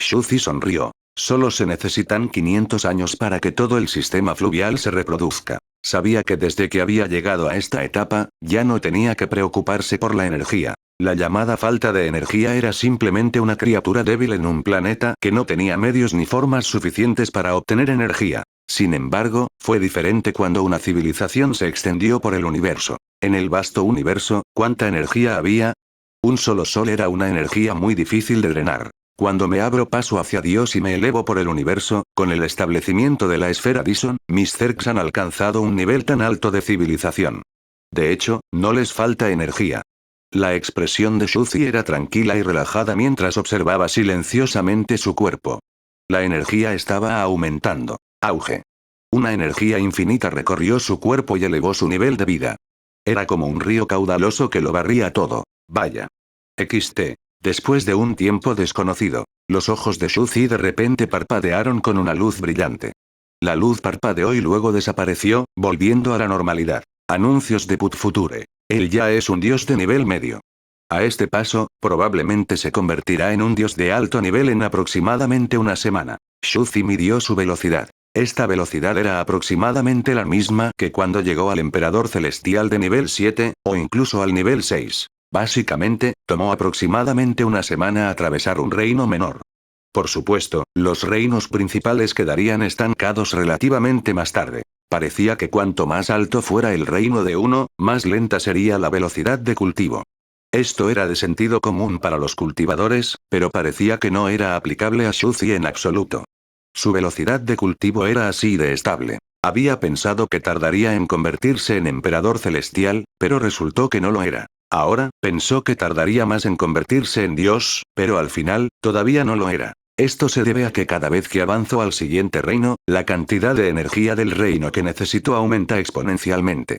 Shuzi sonrió. Solo se necesitan 500 años para que todo el sistema fluvial se reproduzca. Sabía que desde que había llegado a esta etapa, ya no tenía que preocuparse por la energía. La llamada falta de energía era simplemente una criatura débil en un planeta que no tenía medios ni formas suficientes para obtener energía. Sin embargo, fue diferente cuando una civilización se extendió por el universo. En el vasto universo, ¿cuánta energía había? Un solo sol era una energía muy difícil de drenar. Cuando me abro paso hacia Dios y me elevo por el universo, con el establecimiento de la esfera Dyson, mis Zergs han alcanzado un nivel tan alto de civilización. De hecho, no les falta energía. La expresión de Shuzi era tranquila y relajada mientras observaba silenciosamente su cuerpo. La energía estaba aumentando. Auge. Una energía infinita recorrió su cuerpo y elevó su nivel de vida. Era como un río caudaloso que lo barría todo. Vaya. XT. Después de un tiempo desconocido, los ojos de Shuzi de repente parpadearon con una luz brillante. La luz parpadeó y luego desapareció, volviendo a la normalidad. Anuncios de Put Future. Él ya es un dios de nivel medio. A este paso, probablemente se convertirá en un dios de alto nivel en aproximadamente una semana. Shuzi midió su velocidad. Esta velocidad era aproximadamente la misma que cuando llegó al emperador celestial de nivel 7, o incluso al nivel 6. Básicamente, tomó aproximadamente una semana atravesar un reino menor. Por supuesto, los reinos principales quedarían estancados relativamente más tarde. Parecía que cuanto más alto fuera el reino de uno, más lenta sería la velocidad de cultivo. Esto era de sentido común para los cultivadores, pero parecía que no era aplicable a Shuzi en absoluto. Su velocidad de cultivo era así de estable. Había pensado que tardaría en convertirse en emperador celestial, pero resultó que no lo era. Ahora, pensó que tardaría más en convertirse en Dios, pero al final, todavía no lo era. Esto se debe a que cada vez que avanzo al siguiente reino, la cantidad de energía del reino que necesito aumenta exponencialmente.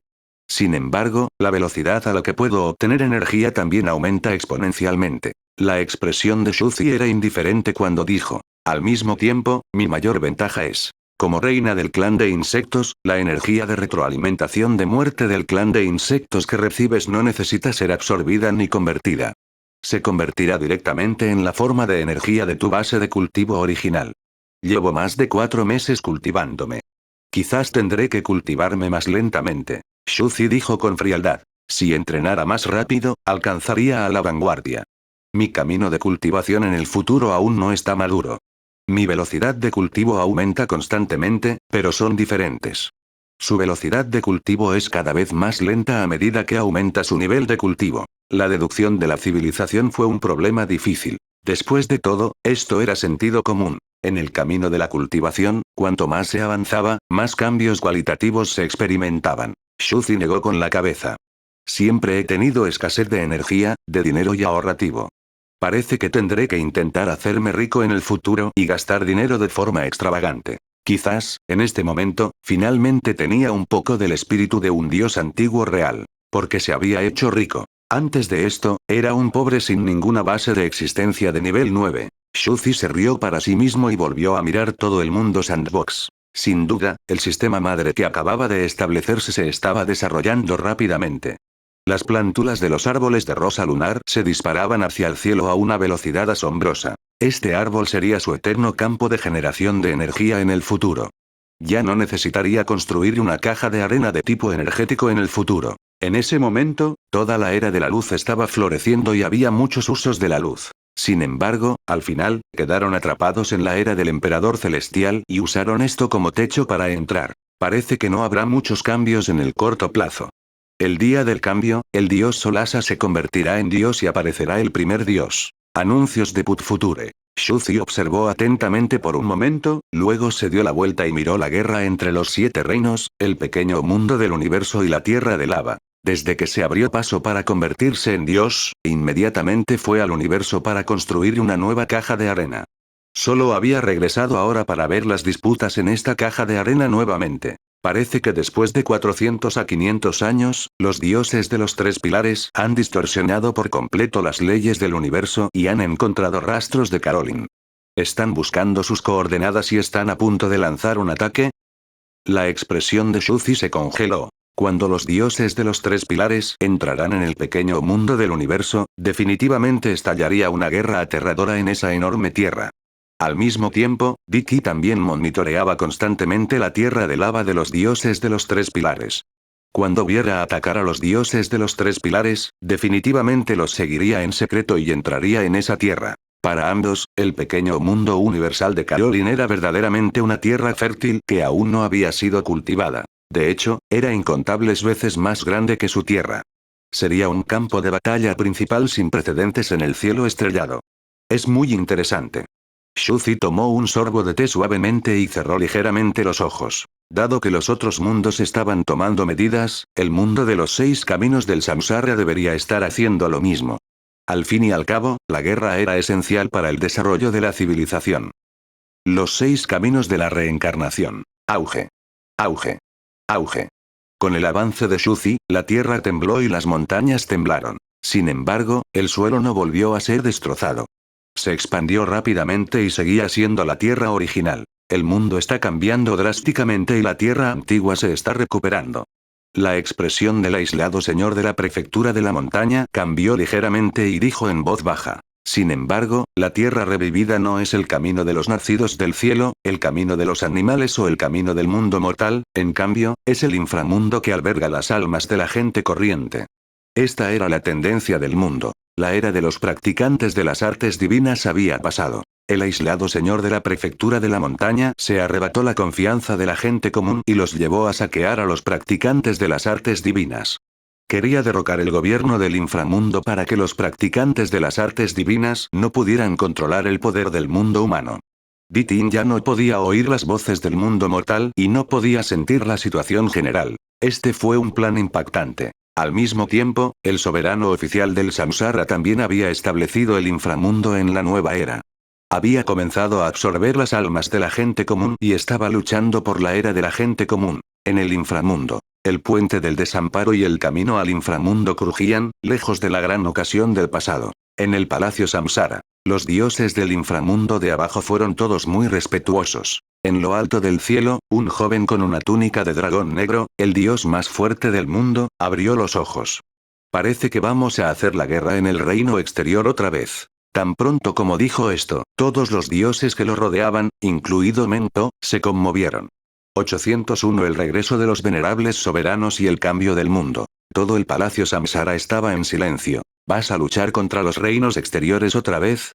Sin embargo, la velocidad a la que puedo obtener energía también aumenta exponencialmente. La expresión de Shuzi era indiferente cuando dijo: al mismo tiempo, mi mayor ventaja es, como reina del clan de insectos, la energía de retroalimentación de muerte del clan de insectos que recibes no necesita ser absorbida ni convertida. Se convertirá directamente en la forma de energía de tu base de cultivo original. Llevo más de 4 meses cultivándome. Quizás tendré que cultivarme más lentamente. Shuzi dijo con frialdad. Si entrenara más rápido, alcanzaría a la vanguardia. Mi camino de cultivación en el futuro aún no está maduro. Mi velocidad de cultivo aumenta constantemente, pero son diferentes. Su velocidad de cultivo es cada vez más lenta a medida que aumenta su nivel de cultivo. La deducción de la civilización fue un problema difícil. Después de todo, esto era sentido común. En el camino de la cultivación, cuanto más se avanzaba, más cambios cualitativos se experimentaban. Shuzi negó con la cabeza. Siempre he tenido escasez de energía, de dinero y ahorrativo. Parece que tendré que intentar hacerme rico en el futuro y gastar dinero de forma extravagante. Quizás, en este momento, finalmente tenía un poco del espíritu de un dios antiguo real. Porque se había hecho rico. Antes de esto, era un pobre sin ninguna base de existencia de nivel 9. Shuzi se rió para sí mismo y volvió a mirar todo el mundo sandbox. Sin duda, el sistema madre que acababa de establecerse se estaba desarrollando rápidamente. Las plántulas de los árboles de rosa lunar se disparaban hacia el cielo a una velocidad asombrosa. Este árbol sería su eterno campo de generación de energía en el futuro. Ya no necesitaría construir una caja de arena de tipo energético en el futuro. En ese momento, toda la era de la luz estaba floreciendo y había muchos usos de la luz. Sin embargo, al final, quedaron atrapados en la era del emperador celestial y usaron esto como techo para entrar. Parece que no habrá muchos cambios en el corto plazo. El día del cambio, el dios Solasa se convertirá en dios y aparecerá el primer dios. Anuncios de Put Future. Shuzi observó atentamente por un momento, luego se dio la vuelta y miró la guerra entre los 7 reinos, el pequeño mundo del universo y la tierra de lava. Desde que se abrió paso para convertirse en dios, inmediatamente fue al universo para construir una nueva caja de arena. Solo había regresado ahora para ver las disputas en esta caja de arena nuevamente. Parece que después de 400 a 500 años, los dioses de los 3 pilares han distorsionado por completo las leyes del universo y han encontrado rastros de Caroline. ¿Están buscando sus coordenadas y están a punto de lanzar un ataque? La expresión de Shuzi se congeló. Cuando los dioses de los 3 pilares entrarán en el pequeño mundo del universo, definitivamente estallaría una guerra aterradora en esa enorme tierra. Al mismo tiempo, Dicky también monitoreaba constantemente la tierra de lava de los dioses de los 3 pilares. Cuando viera atacar a los dioses de los 3 pilares, definitivamente los seguiría en secreto y entraría en esa tierra. Para ambos, el pequeño mundo universal de Caroline era verdaderamente una tierra fértil que aún no había sido cultivada. De hecho, era incontables veces más grande que su tierra. Sería un campo de batalla principal sin precedentes en el cielo estrellado. Es muy interesante. Shuzi tomó un sorbo de té suavemente y cerró ligeramente los ojos. Dado que los otros mundos estaban tomando medidas, el mundo de los 6 caminos del samsara debería estar haciendo lo mismo. Al fin y al cabo, la guerra era esencial para el desarrollo de la civilización. Los 6 caminos de la reencarnación. Auge. Auge. Auge. Con el avance de Shuzi, la tierra tembló y las montañas temblaron. Sin embargo, el suelo no volvió a ser destrozado. Se expandió rápidamente y seguía siendo la tierra original. El mundo está cambiando drásticamente y la tierra antigua se está recuperando. La expresión del aislado señor de la prefectura de la montaña cambió ligeramente y dijo en voz baja. Sin embargo, la tierra revivida no es el camino de los nacidos del cielo, el camino de los animales o el camino del mundo mortal, en cambio, es el inframundo que alberga las almas de la gente corriente. Esta era la tendencia del mundo. La era de los practicantes de las artes divinas había pasado. El aislado señor de la prefectura de la montaña se arrebató la confianza de la gente común y los llevó a saquear a los practicantes de las artes divinas. Quería derrocar el gobierno del inframundo para que los practicantes de las artes divinas no pudieran controlar el poder del mundo humano. Ditin ya no podía oír las voces del mundo mortal y no podía sentir la situación general. Este fue un plan impactante. Al mismo tiempo, el soberano oficial del samsara también había establecido el inframundo en la nueva era. Había comenzado a absorber las almas de la gente común y estaba luchando por la era de la gente común. En el inframundo, el puente del desamparo y el camino al inframundo crujían, lejos de la gran ocasión del pasado. En el palacio samsara, los dioses del inframundo de abajo fueron todos muy respetuosos. En lo alto del cielo, un joven con una túnica de dragón negro, el dios más fuerte del mundo, abrió los ojos. Parece que vamos a hacer la guerra en el reino exterior otra vez. Tan pronto como dijo esto, todos los dioses que lo rodeaban, incluido Mento, se conmovieron. 801 El regreso de los venerables soberanos y el cambio del mundo. Todo el palacio samsara estaba en silencio. ¿Vas a luchar contra los reinos exteriores otra vez?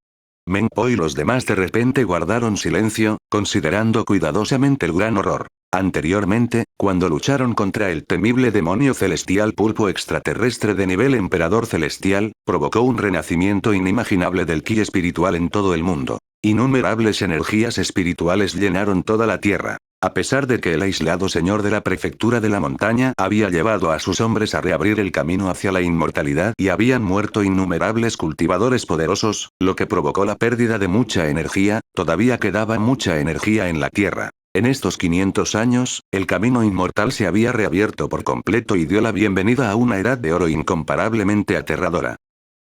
Menpo y los demás de repente guardaron silencio, considerando cuidadosamente el gran horror. Anteriormente, cuando lucharon contra el temible demonio celestial pulpo extraterrestre de nivel emperador celestial, provocó un renacimiento inimaginable del ki espiritual en todo el mundo. Innumerables energías espirituales llenaron toda la tierra. A pesar de que el aislado señor de la prefectura de la montaña había llevado a sus hombres a reabrir el camino hacia la inmortalidad y habían muerto innumerables cultivadores poderosos, lo que provocó la pérdida de mucha energía, todavía quedaba mucha energía en la tierra. En estos 500 años, el camino inmortal se había reabierto por completo y dio la bienvenida a una edad de oro incomparablemente aterradora.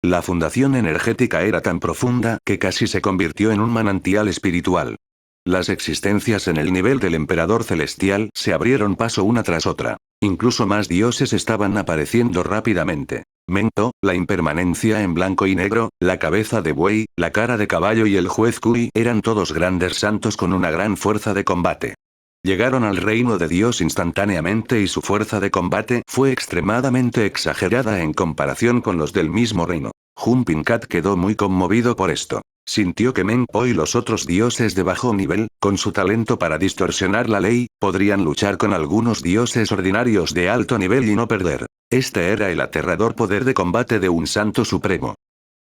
La fundación energética era tan profunda que casi se convirtió en un manantial espiritual. Las existencias en el nivel del emperador celestial se abrieron paso una tras otra. Incluso más dioses estaban apareciendo rápidamente. Mento, la impermanencia en blanco y negro, la cabeza de buey, la cara de caballo y el juez Kui eran todos grandes santos con una gran fuerza de combate. Llegaron al reino de Dios instantáneamente y su fuerza de combate fue extremadamente exagerada en comparación con los del mismo reino. Jumping Cat quedó muy conmovido por esto. Sintió que Menpo y los otros dioses de bajo nivel, con su talento para distorsionar la ley, podrían luchar con algunos dioses ordinarios de alto nivel y no perder. Este era el aterrador poder de combate de un santo supremo.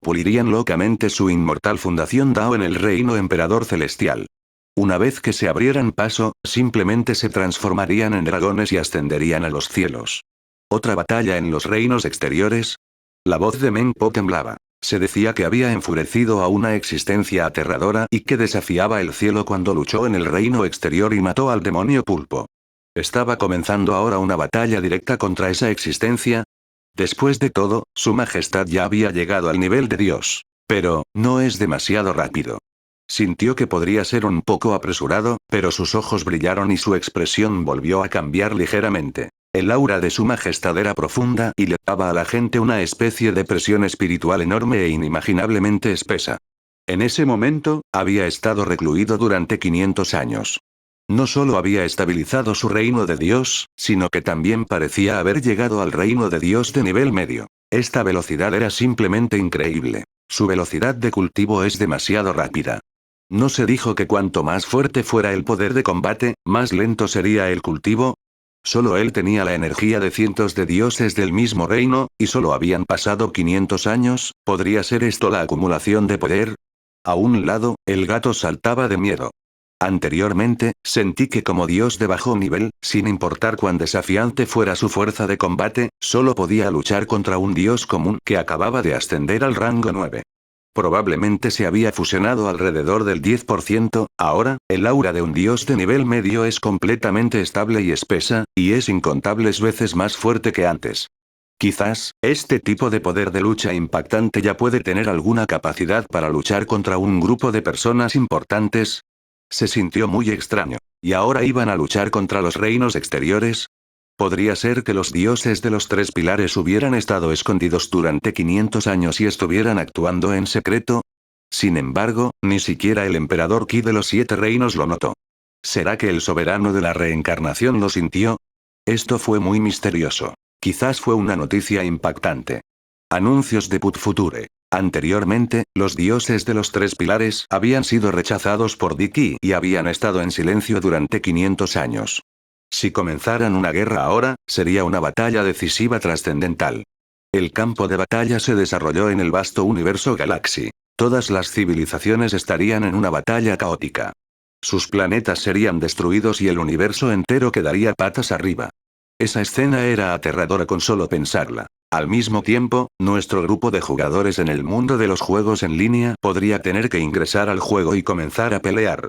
Pulirían locamente su inmortal fundación Dao en el reino emperador celestial. Una vez que se abrieran paso, simplemente se transformarían en dragones y ascenderían a los cielos. ¿Otra batalla en los reinos exteriores? La voz de Menpo temblaba. Se decía que había enfurecido a una existencia aterradora y que desafiaba el cielo cuando luchó en el reino exterior y mató al demonio pulpo. ¿Estaba comenzando ahora una batalla directa contra esa existencia? Después de todo, su majestad ya había llegado al nivel de Dios. Pero, no es demasiado rápido. Sintió que podría ser un poco apresurado, pero sus ojos brillaron y su expresión volvió a cambiar ligeramente. El aura de su majestad era profunda y le daba a la gente una especie de presión espiritual enorme e inimaginablemente espesa. En ese momento, había estado recluido durante 500 años. No solo había estabilizado su reino de Dios, sino que también parecía haber llegado al reino de Dios de nivel medio. Esta velocidad era simplemente increíble. Su velocidad de cultivo es demasiado rápida. ¿No se dijo que cuanto más fuerte fuera el poder de combate, más lento sería el cultivo? Solo él tenía la energía de cientos de dioses del mismo reino, y solo habían pasado 500 años, ¿podría ser esto la acumulación de poder? A un lado, el gato saltaba de miedo. Anteriormente, sentí que como dios de bajo nivel, sin importar cuán desafiante fuera su fuerza de combate, solo podía luchar contra un dios común que acababa de ascender al rango 9. Probablemente se había fusionado alrededor del 10%, ahora, el aura de un dios de nivel medio es completamente estable y espesa, y es incontables veces más fuerte que antes. Quizás, este tipo de poder de lucha impactante ya puede tener alguna capacidad para luchar contra un grupo de personas importantes. Se sintió muy extraño. ¿Y ahora iban a luchar contra los reinos exteriores? ¿Podría ser que los dioses de los tres pilares hubieran estado escondidos durante 500 años y estuvieran actuando en secreto? Sin embargo, ni siquiera el emperador Ki de los 7 reinos lo notó. ¿Será que el soberano de la reencarnación lo sintió? Esto fue muy misterioso. Quizás fue una noticia impactante. Anuncios de Put Future. Anteriormente, los dioses de los tres pilares habían sido rechazados por Diki y habían estado en silencio durante 500 años. Si comenzaran una guerra ahora, sería una batalla decisiva trascendental. El campo de batalla se desarrolló en el vasto universo Galaxy. Todas las civilizaciones estarían en una batalla caótica. Sus planetas serían destruidos y el universo entero quedaría patas arriba. Esa escena era aterradora con solo pensarla. Al mismo tiempo, nuestro grupo de jugadores en el mundo de los juegos en línea podría tener que ingresar al juego y comenzar a pelear.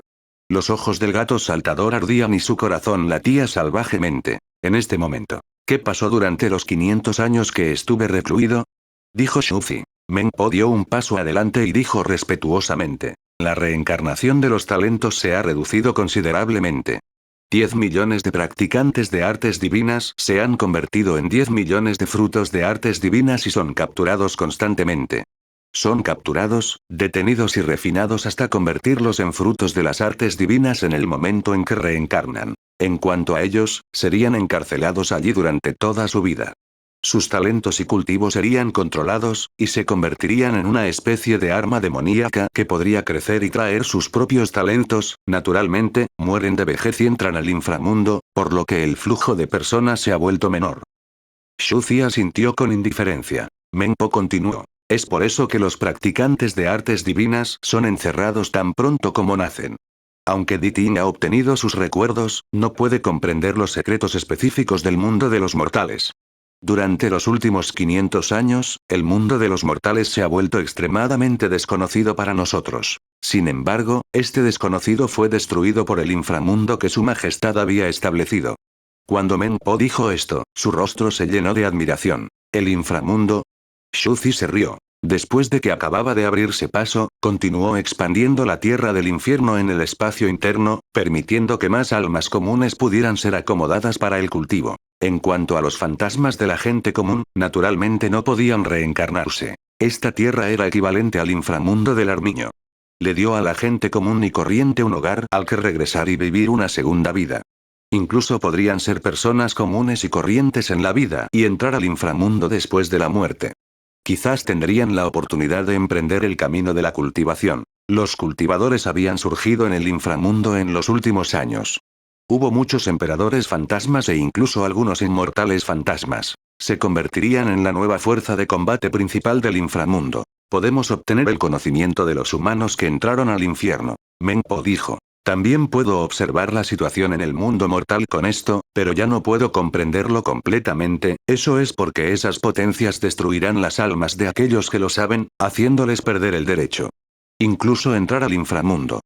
Los ojos del gato saltador ardían y su corazón latía salvajemente. En este momento, ¿qué pasó durante los 500 años que estuve recluido? Dijo Shuzi. Menpo dio un paso adelante y dijo respetuosamente. La reencarnación de los talentos se ha reducido considerablemente. 10 millones de practicantes de artes divinas se han convertido en 10 millones de frutos de artes divinas y son capturados constantemente. Son capturados, detenidos y refinados hasta convertirlos en frutos de las artes divinas en el momento en que reencarnan. En cuanto a ellos, serían encarcelados allí durante toda su vida. Sus talentos y cultivos serían controlados, y se convertirían en una especie de arma demoníaca que podría crecer y traer sus propios talentos. Naturalmente, mueren de vejez y entran al inframundo, por lo que el flujo de personas se ha vuelto menor. Shuzi asintió con indiferencia. Menpo continuó. Es por eso que los practicantes de artes divinas son encerrados tan pronto como nacen. Aunque Diting ha obtenido sus recuerdos, no puede comprender los secretos específicos del mundo de los mortales. Durante los últimos 500 años, el mundo de los mortales se ha vuelto extremadamente desconocido para nosotros. Sin embargo, este desconocido fue destruido por el inframundo que su majestad había establecido. Cuando Menpo dijo esto, su rostro se llenó de admiración. ¿El inframundo? Shuzi se rió. Después de que acababa de abrirse paso, continuó expandiendo la tierra del infierno en el espacio interno, permitiendo que más almas comunes pudieran ser acomodadas para el cultivo. En cuanto a los fantasmas de la gente común, naturalmente no podían reencarnarse. Esta tierra era equivalente al inframundo del armiño. Le dio a la gente común y corriente un hogar al que regresar y vivir una segunda vida. Incluso podrían ser personas comunes y corrientes en la vida y entrar al inframundo después de la muerte. Quizás tendrían la oportunidad de emprender el camino de la cultivación. Los cultivadores habían surgido en el inframundo en los últimos años. Hubo muchos emperadores fantasmas e incluso algunos inmortales fantasmas. Se convertirían en la nueva fuerza de combate principal del inframundo. Podemos obtener el conocimiento de los humanos que entraron al infierno. Menpo dijo. También puedo observar la situación en el mundo mortal con esto, pero ya no puedo comprenderlo completamente, eso es porque esas potencias destruirán las almas de aquellos que lo saben, haciéndoles perder el derecho. Incluso entrar al inframundo.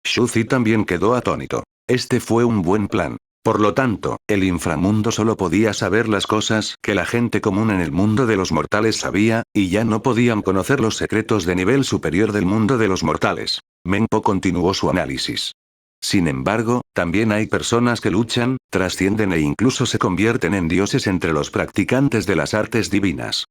Shuzi también quedó atónito. Este fue un buen plan. Por lo tanto, el inframundo solo podía saber las cosas que la gente común en el mundo de los mortales sabía, y ya no podían conocer los secretos de nivel superior del mundo de los mortales. Menpo continuó su análisis. Sin embargo, también hay personas que luchan, trascienden e incluso se convierten en dioses entre los practicantes de las artes divinas.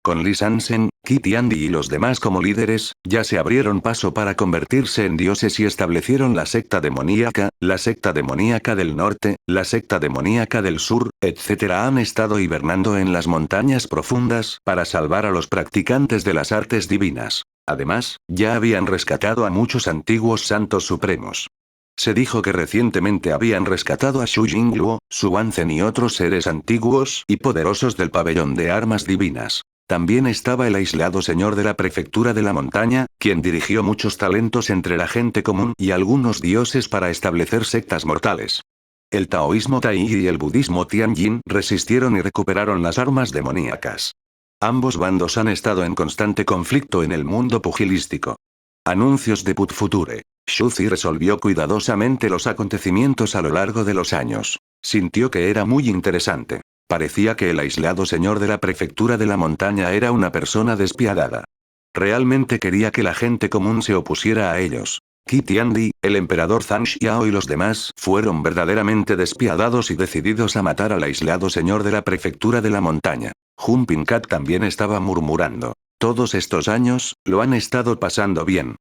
Con Lee Sansen, Kitty Andy y los demás como líderes, ya se abrieron paso para convertirse en dioses y establecieron la secta demoníaca del norte, la secta demoníaca del sur, etc. Han estado hibernando en las montañas profundas para salvar a los practicantes de las artes divinas. Además, ya habían rescatado a muchos antiguos santos supremos. Se dijo que recientemente habían rescatado a Xu Jingluo, Su Wanzhen y otros seres antiguos y poderosos del pabellón de armas divinas. También estaba el aislado señor de la prefectura de la montaña, quien dirigió muchos talentos entre la gente común y algunos dioses para establecer sectas mortales. El taoísmo Taiji y el budismo Tianjin resistieron y recuperaron las armas demoníacas. Ambos bandos han estado en constante conflicto en el mundo pugilístico. Anuncios de Put Future. Shuzi resolvió cuidadosamente los acontecimientos a lo largo de los años. Sintió que era muy interesante. Parecía que el aislado señor de la prefectura de la montaña era una persona despiadada. Realmente quería que la gente común se opusiera a ellos. Kitty Andy, el emperador Zhang Xiao y los demás fueron verdaderamente despiadados y decididos a matar al aislado señor de la prefectura de la montaña. Jun Pinkat también estaba murmurando. Todos estos años, lo han estado pasando bien.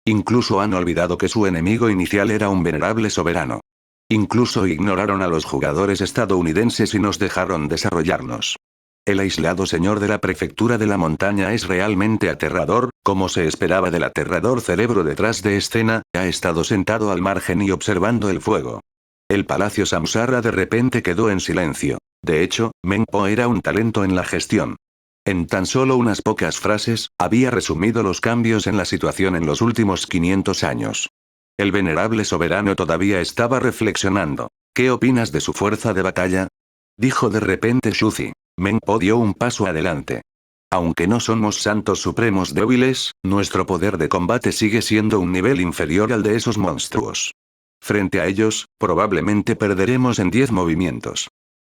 Incluso han olvidado que su enemigo inicial era un venerable soberano. Incluso ignoraron a los jugadores estadounidenses y nos dejaron desarrollarnos. El aislado señor de la prefectura de la montaña es realmente aterrador, como se esperaba del aterrador cerebro detrás de escena, ha estado sentado al margen y observando el fuego. El palacio Samsara de repente quedó en silencio. De hecho, Menpo era un talento en la gestión. En tan solo unas pocas frases, había resumido los cambios en la situación en los últimos 500 años. El venerable soberano todavía estaba reflexionando. ¿Qué opinas de su fuerza de batalla? Dijo de repente Shuzi. Menpo dio un paso adelante. Aunque no somos santos supremos débiles, nuestro poder de combate sigue siendo un nivel inferior al de esos monstruos. Frente a ellos, probablemente perderemos en 10 movimientos.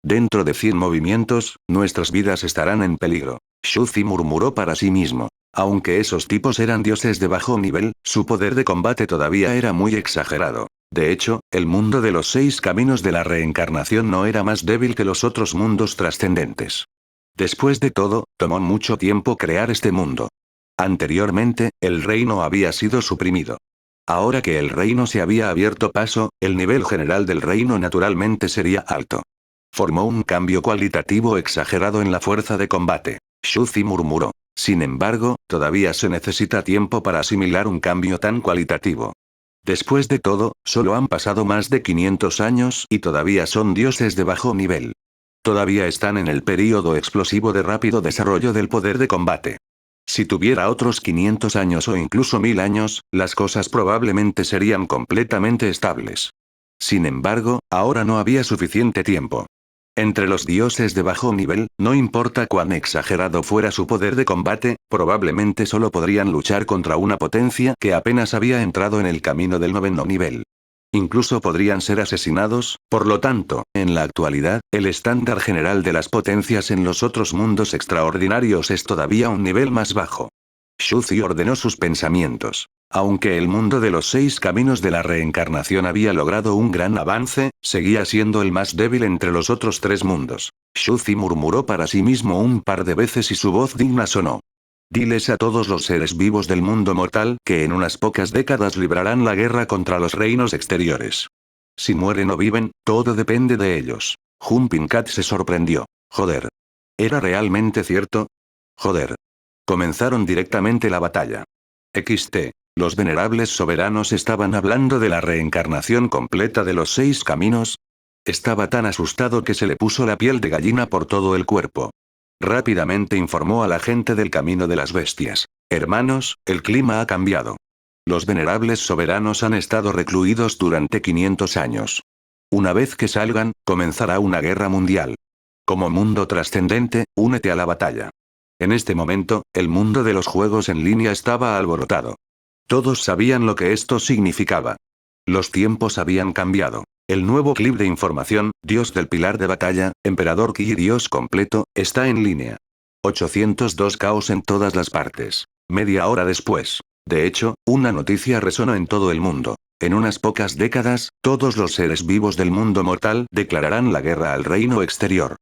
Dentro de 100 movimientos, nuestras vidas estarán en peligro. Shuzi murmuró para sí mismo. Aunque esos tipos eran dioses de bajo nivel, su poder de combate todavía era muy exagerado. De hecho, el mundo de los 6 caminos de la reencarnación no era más débil que los otros mundos trascendentes. Después de todo, tomó mucho tiempo crear este mundo. Anteriormente, el reino había sido suprimido. Ahora que el reino se había abierto paso, el nivel general del reino naturalmente sería alto. Formó un cambio cualitativo exagerado en la fuerza de combate. Shuzi murmuró. Sin embargo, todavía se necesita tiempo para asimilar un cambio tan cualitativo. Después de todo, solo han pasado más de 500 años y todavía son dioses de bajo nivel. Todavía están en el período explosivo de rápido desarrollo del poder de combate. Si tuviera otros 500 años o incluso 1000 años, las cosas probablemente serían completamente estables. Sin embargo, ahora no había suficiente tiempo. Entre los dioses de bajo nivel, no importa cuán exagerado fuera su poder de combate, probablemente solo podrían luchar contra una potencia que apenas había entrado en el camino del 9º nivel. Incluso podrían ser asesinados, por lo tanto, en la actualidad, el estándar general de las potencias en los otros mundos extraordinarios es todavía un nivel más bajo. Shuzi ordenó sus pensamientos. Aunque el mundo de los 6 caminos de la reencarnación había logrado un gran avance, seguía siendo el más débil entre los otros 3 mundos. Shuzi murmuró para sí mismo un par de veces y su voz digna sonó. Diles a todos los seres vivos del mundo mortal que en unas pocas décadas librarán la guerra contra los reinos exteriores. Si mueren o viven, todo depende de ellos. Jun Pinkat se sorprendió. Joder. ¿Era realmente cierto? Joder. Comenzaron directamente la batalla. XT. Los venerables soberanos estaban hablando de la reencarnación completa de los 6 caminos. Estaba tan asustado que se le puso la piel de gallina por todo el cuerpo. Rápidamente informó a la gente del camino de las bestias. Hermanos, el clima ha cambiado. Los venerables soberanos han estado recluidos durante 500 años. Una vez que salgan, comenzará una guerra mundial. Como mundo trascendente, únete a la batalla. En este momento, el mundo de los juegos en línea estaba alborotado. Todos sabían lo que esto significaba. Los tiempos habían cambiado. El nuevo clip de información, Dios del Pilar de Batalla, Emperador Ki y Dios completo, está en línea. 802 caos en todas las partes. Media hora después. De hecho, una noticia resonó en todo el mundo. En unas pocas décadas, todos los seres vivos del mundo mortal declararán la guerra al reino exterior.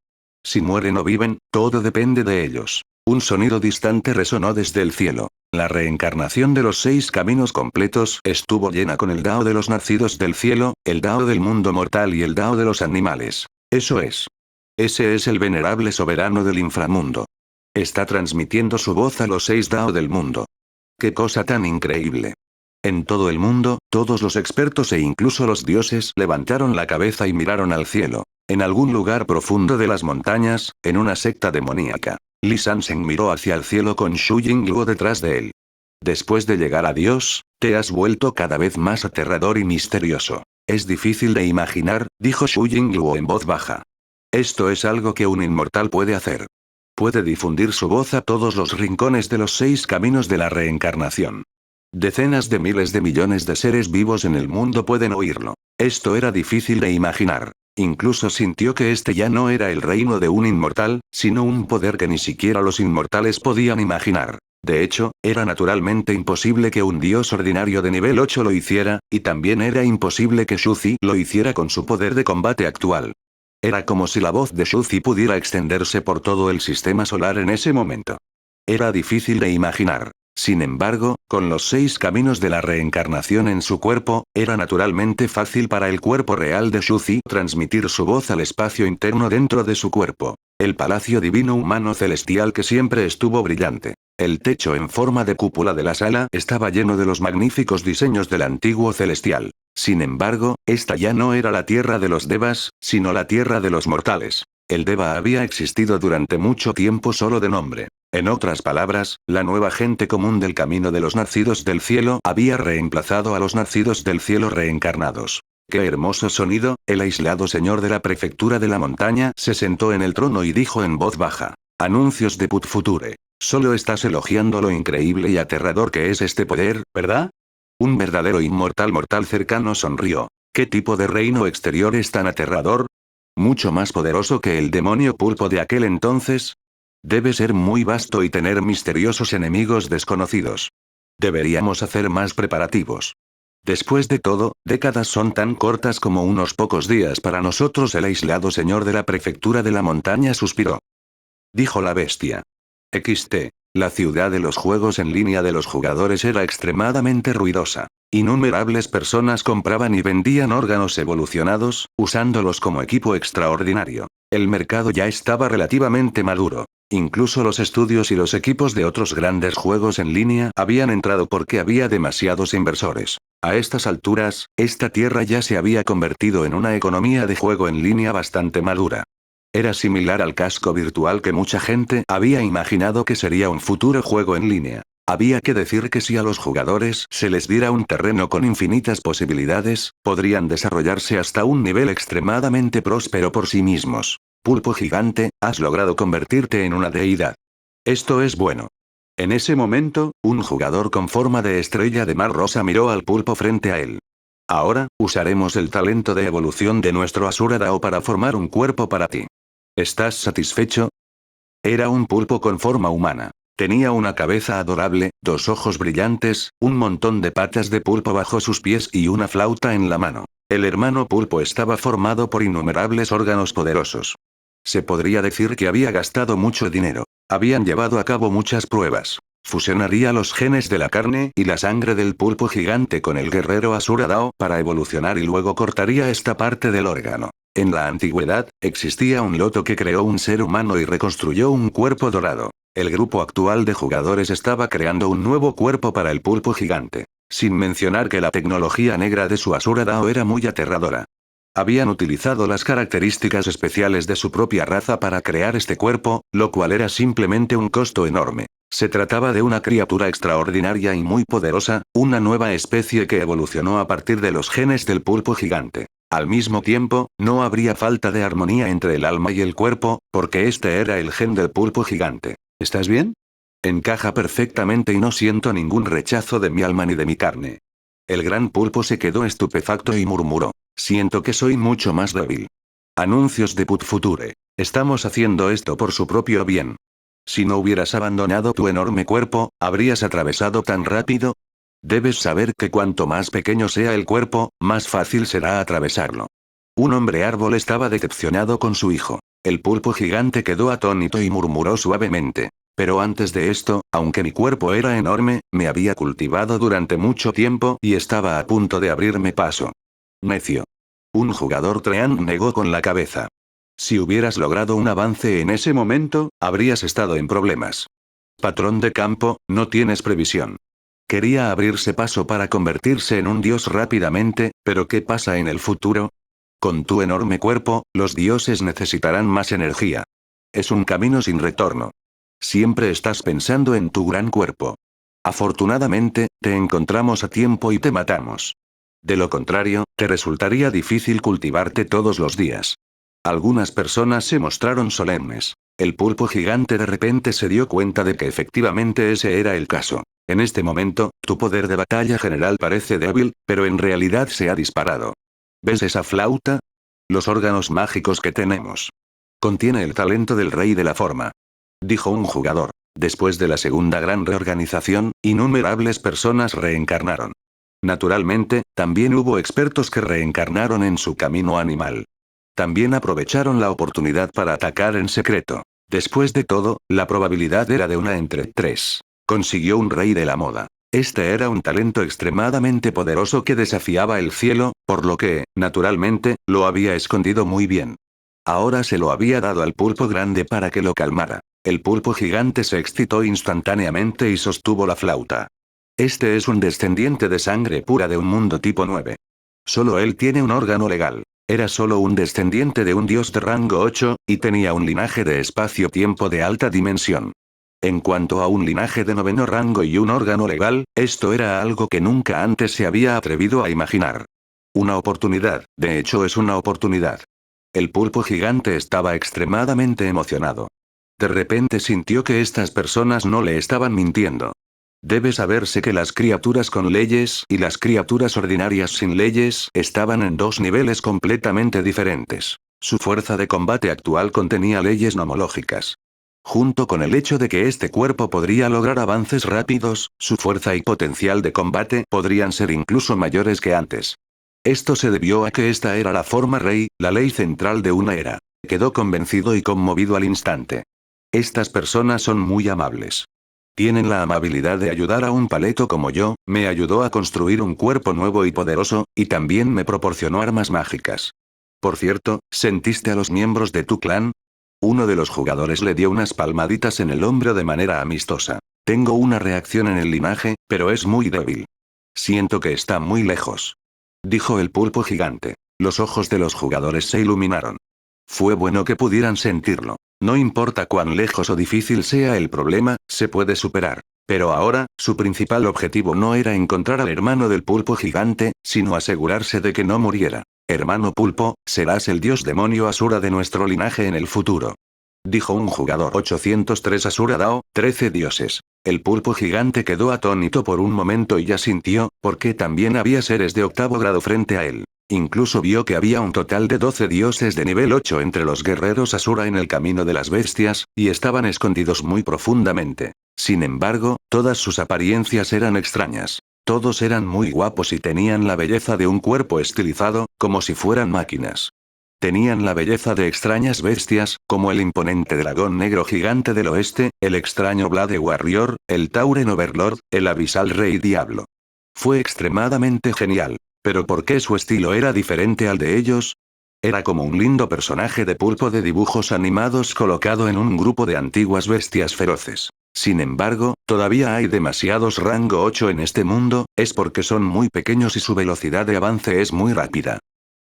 Si mueren o viven, todo depende de ellos. Un sonido distante resonó desde el cielo. La reencarnación de los 6 caminos completos estuvo llena con el Dao de los nacidos del cielo, el Dao del mundo mortal y el Dao de los animales. Eso es. Ese es el venerable soberano del inframundo. Está transmitiendo su voz a los 6 Dao del mundo. ¡Qué cosa tan increíble! En todo el mundo, todos los expertos e incluso los dioses levantaron la cabeza y miraron al cielo. En algún lugar profundo de las montañas, en una secta demoníaca, Li Sanzhen miró hacia el cielo con Xu Yingluo detrás de él. Después de llegar a Dios, te has vuelto cada vez más aterrador y misterioso. Es difícil de imaginar, dijo Xu Yingluo en voz baja. Esto es algo que un inmortal puede hacer. Puede difundir su voz a todos los rincones de los 6 caminos de la reencarnación. Decenas de miles de millones de seres vivos en el mundo pueden oírlo. Esto era difícil de imaginar. Incluso sintió que este ya no era el reino de un inmortal, sino un poder que ni siquiera los inmortales podían imaginar. De hecho, era naturalmente imposible que un dios ordinario de nivel 8 lo hiciera, y también era imposible que Shuzi lo hiciera con su poder de combate actual. Era como si la voz de Shuzi pudiera extenderse por todo el sistema solar en ese momento. Era difícil de imaginar. Sin embargo, con los 6 caminos de la reencarnación en su cuerpo, era naturalmente fácil para el cuerpo real de Shuzi transmitir su voz al espacio interno dentro de su cuerpo. El palacio divino humano celestial que siempre estuvo brillante. El techo en forma de cúpula de la sala estaba lleno de los magníficos diseños del antiguo celestial. Sin embargo, esta ya no era la tierra de los devas, sino la tierra de los mortales. El deva había existido durante mucho tiempo solo de nombre. En otras palabras, la nueva gente común del camino de los nacidos del cielo había reemplazado a los nacidos del cielo reencarnados. ¡Qué hermoso sonido! El aislado señor de la prefectura de la montaña se sentó en el trono y dijo en voz baja. Anuncios de Put Future. Solo estás elogiando lo increíble y aterrador que es este poder, ¿verdad? Un verdadero inmortal mortal cercano sonrió. ¿Qué tipo de reino exterior es tan aterrador? ¿Mucho más poderoso que el demonio pulpo de aquel entonces? Debe ser muy vasto y tener misteriosos enemigos desconocidos. Deberíamos hacer más preparativos. Después de todo, décadas son tan cortas como unos pocos días para nosotros. El aislado señor de la prefectura de la montaña suspiró. Dijo la bestia. XT. La ciudad de los juegos en línea de los jugadores era extremadamente ruidosa. Innumerables personas compraban y vendían órganos evolucionados, usándolos como equipo extraordinario. El mercado ya estaba relativamente maduro. Incluso los estudios y los equipos de otros grandes juegos en línea habían entrado porque había demasiados inversores. A estas alturas, esta tierra ya se había convertido en una economía de juego en línea bastante madura. Era similar al casco virtual que mucha gente había imaginado que sería un futuro juego en línea. Había que decir que si a los jugadores se les diera un terreno con infinitas posibilidades, podrían desarrollarse hasta un nivel extremadamente próspero por sí mismos. Pulpo gigante, has logrado convertirte en una deidad. Esto es bueno. En ese momento, un jugador con forma de estrella de mar rosa miró al pulpo frente a él. Ahora, usaremos el talento de evolución de nuestro Asura Dao para formar un cuerpo para ti. ¿Estás satisfecho? Era un pulpo con forma humana. Tenía una cabeza adorable, 2 ojos brillantes, un montón de patas de pulpo bajo sus pies y una flauta en la mano. El hermano pulpo estaba formado por innumerables órganos poderosos. Se podría decir que había gastado mucho dinero. Habían llevado a cabo muchas pruebas. Fusionaría los genes de la carne y la sangre del pulpo gigante con el guerrero Asura Dao para evolucionar y luego cortaría esta parte del órgano. En la antigüedad, existía un loto que creó un ser humano y reconstruyó un cuerpo dorado. El grupo actual de jugadores estaba creando un nuevo cuerpo para el pulpo gigante. Sin mencionar que la tecnología negra de su Asura Dao era muy aterradora. Habían utilizado las características especiales de su propia raza para crear este cuerpo, lo cual era simplemente un costo enorme. Se trataba de una criatura extraordinaria y muy poderosa, una nueva especie que evolucionó a partir de los genes del pulpo gigante. Al mismo tiempo, no habría falta de armonía entre el alma y el cuerpo, porque este era el gen del pulpo gigante. ¿Estás bien? Encaja perfectamente y no siento ningún rechazo de mi alma ni de mi carne. El gran pulpo se quedó estupefacto y murmuró. Siento que soy mucho más débil. Anuncios de Put Future. Estamos haciendo esto por su propio bien. Si no hubieras abandonado tu enorme cuerpo, ¿habrías atravesado tan rápido? Debes saber que cuanto más pequeño sea el cuerpo, más fácil será atravesarlo. Un hombre árbol estaba decepcionado con su hijo. El pulpo gigante quedó atónito y murmuró suavemente. Pero antes de esto, aunque mi cuerpo era enorme, me había cultivado durante mucho tiempo y estaba a punto de abrirme paso. Necio. Un jugador Treant negó con la cabeza. Si hubieras logrado un avance en ese momento, habrías estado en problemas. Patrón de campo, no tienes previsión. Quería abrirse paso para convertirse en un dios rápidamente, pero ¿qué pasa en el futuro? Con tu enorme cuerpo, los dioses necesitarán más energía. Es un camino sin retorno. Siempre estás pensando en tu gran cuerpo. Afortunadamente, te encontramos a tiempo y te matamos. De lo contrario, te resultaría difícil cultivarte todos los días. Algunas personas se mostraron solemnes. El pulpo gigante de repente se dio cuenta de que efectivamente ese era el caso. En este momento, tu poder de batalla general parece débil, pero en realidad se ha disparado. ¿Ves esa flauta? Los órganos mágicos que tenemos. Contiene el talento del rey de la forma. Dijo un jugador. Después de la segunda gran reorganización, innumerables personas reencarnaron. Naturalmente, también hubo expertos que reencarnaron en su camino animal. También aprovecharon la oportunidad para atacar en secreto. Después de todo, la probabilidad era de 1 entre 3. Consiguió un rey de la moda. Este era un talento extremadamente poderoso que desafiaba el cielo, por lo que, naturalmente, lo había escondido muy bien. Ahora se lo había dado al pulpo grande para que lo calmara. El pulpo gigante se excitó instantáneamente y sostuvo la flauta. Este es un descendiente de sangre pura de un mundo tipo 9. Solo él tiene un órgano legal. Era solo un descendiente de un dios de rango 8, y tenía un linaje de espacio-tiempo de alta dimensión. En cuanto a un linaje de 9º rango y un órgano legal, esto era algo que nunca antes se había atrevido a imaginar. Una oportunidad, de hecho es una oportunidad. El pulpo gigante estaba extremadamente emocionado. De repente sintió que estas personas no le estaban mintiendo. Debe saberse que las criaturas con leyes y las criaturas ordinarias sin leyes estaban en dos niveles completamente diferentes. Su fuerza de combate actual contenía leyes nomológicas. Junto con el hecho de que este cuerpo podría lograr avances rápidos, su fuerza y potencial de combate podrían ser incluso mayores que antes. Esto se debió a que esta era la forma rey, la ley central de una era. Quedó convencido y conmovido al instante. Estas personas son muy amables. Tienen la amabilidad de ayudar a un paleto como yo, me ayudó a construir un cuerpo nuevo y poderoso, y también me proporcionó armas mágicas. Por cierto, ¿sentiste a los miembros de tu clan? Uno de los jugadores le dio unas palmaditas en el hombro de manera amistosa. Tengo una reacción en el linaje, pero es muy débil. Siento que está muy lejos. Dijo el pulpo gigante. Los ojos de los jugadores se iluminaron. Fue bueno que pudieran sentirlo. No importa cuán lejos o difícil sea el problema, se puede superar. Pero ahora, su principal objetivo no era encontrar al hermano del pulpo gigante, sino asegurarse de que no muriera. Hermano pulpo, serás el dios demonio Asura de nuestro linaje en el futuro. Dijo un jugador. 803 Asura Dao, 13 dioses. El pulpo gigante quedó atónito por un momento y ya sintió, porque también había seres de 8º grado frente a él. Incluso vio que había un total de 12 dioses de nivel 8 entre los guerreros Asura en el camino de las bestias, y estaban escondidos muy profundamente. Sin embargo, todas sus apariencias eran extrañas. Todos eran muy guapos y tenían la belleza de un cuerpo estilizado, como si fueran máquinas. Tenían la belleza de extrañas bestias, como el imponente dragón negro gigante del oeste, el extraño Blade Warrior, el Tauren Overlord, el abisal Rey Diablo. Fue extremadamente genial. ¿Pero por qué su estilo era diferente al de ellos? Era como un lindo personaje de pulpo de dibujos animados colocado en un grupo de antiguas bestias feroces. Sin embargo, todavía hay demasiados rango 8 en este mundo, es porque son muy pequeños y su velocidad de avance es muy rápida.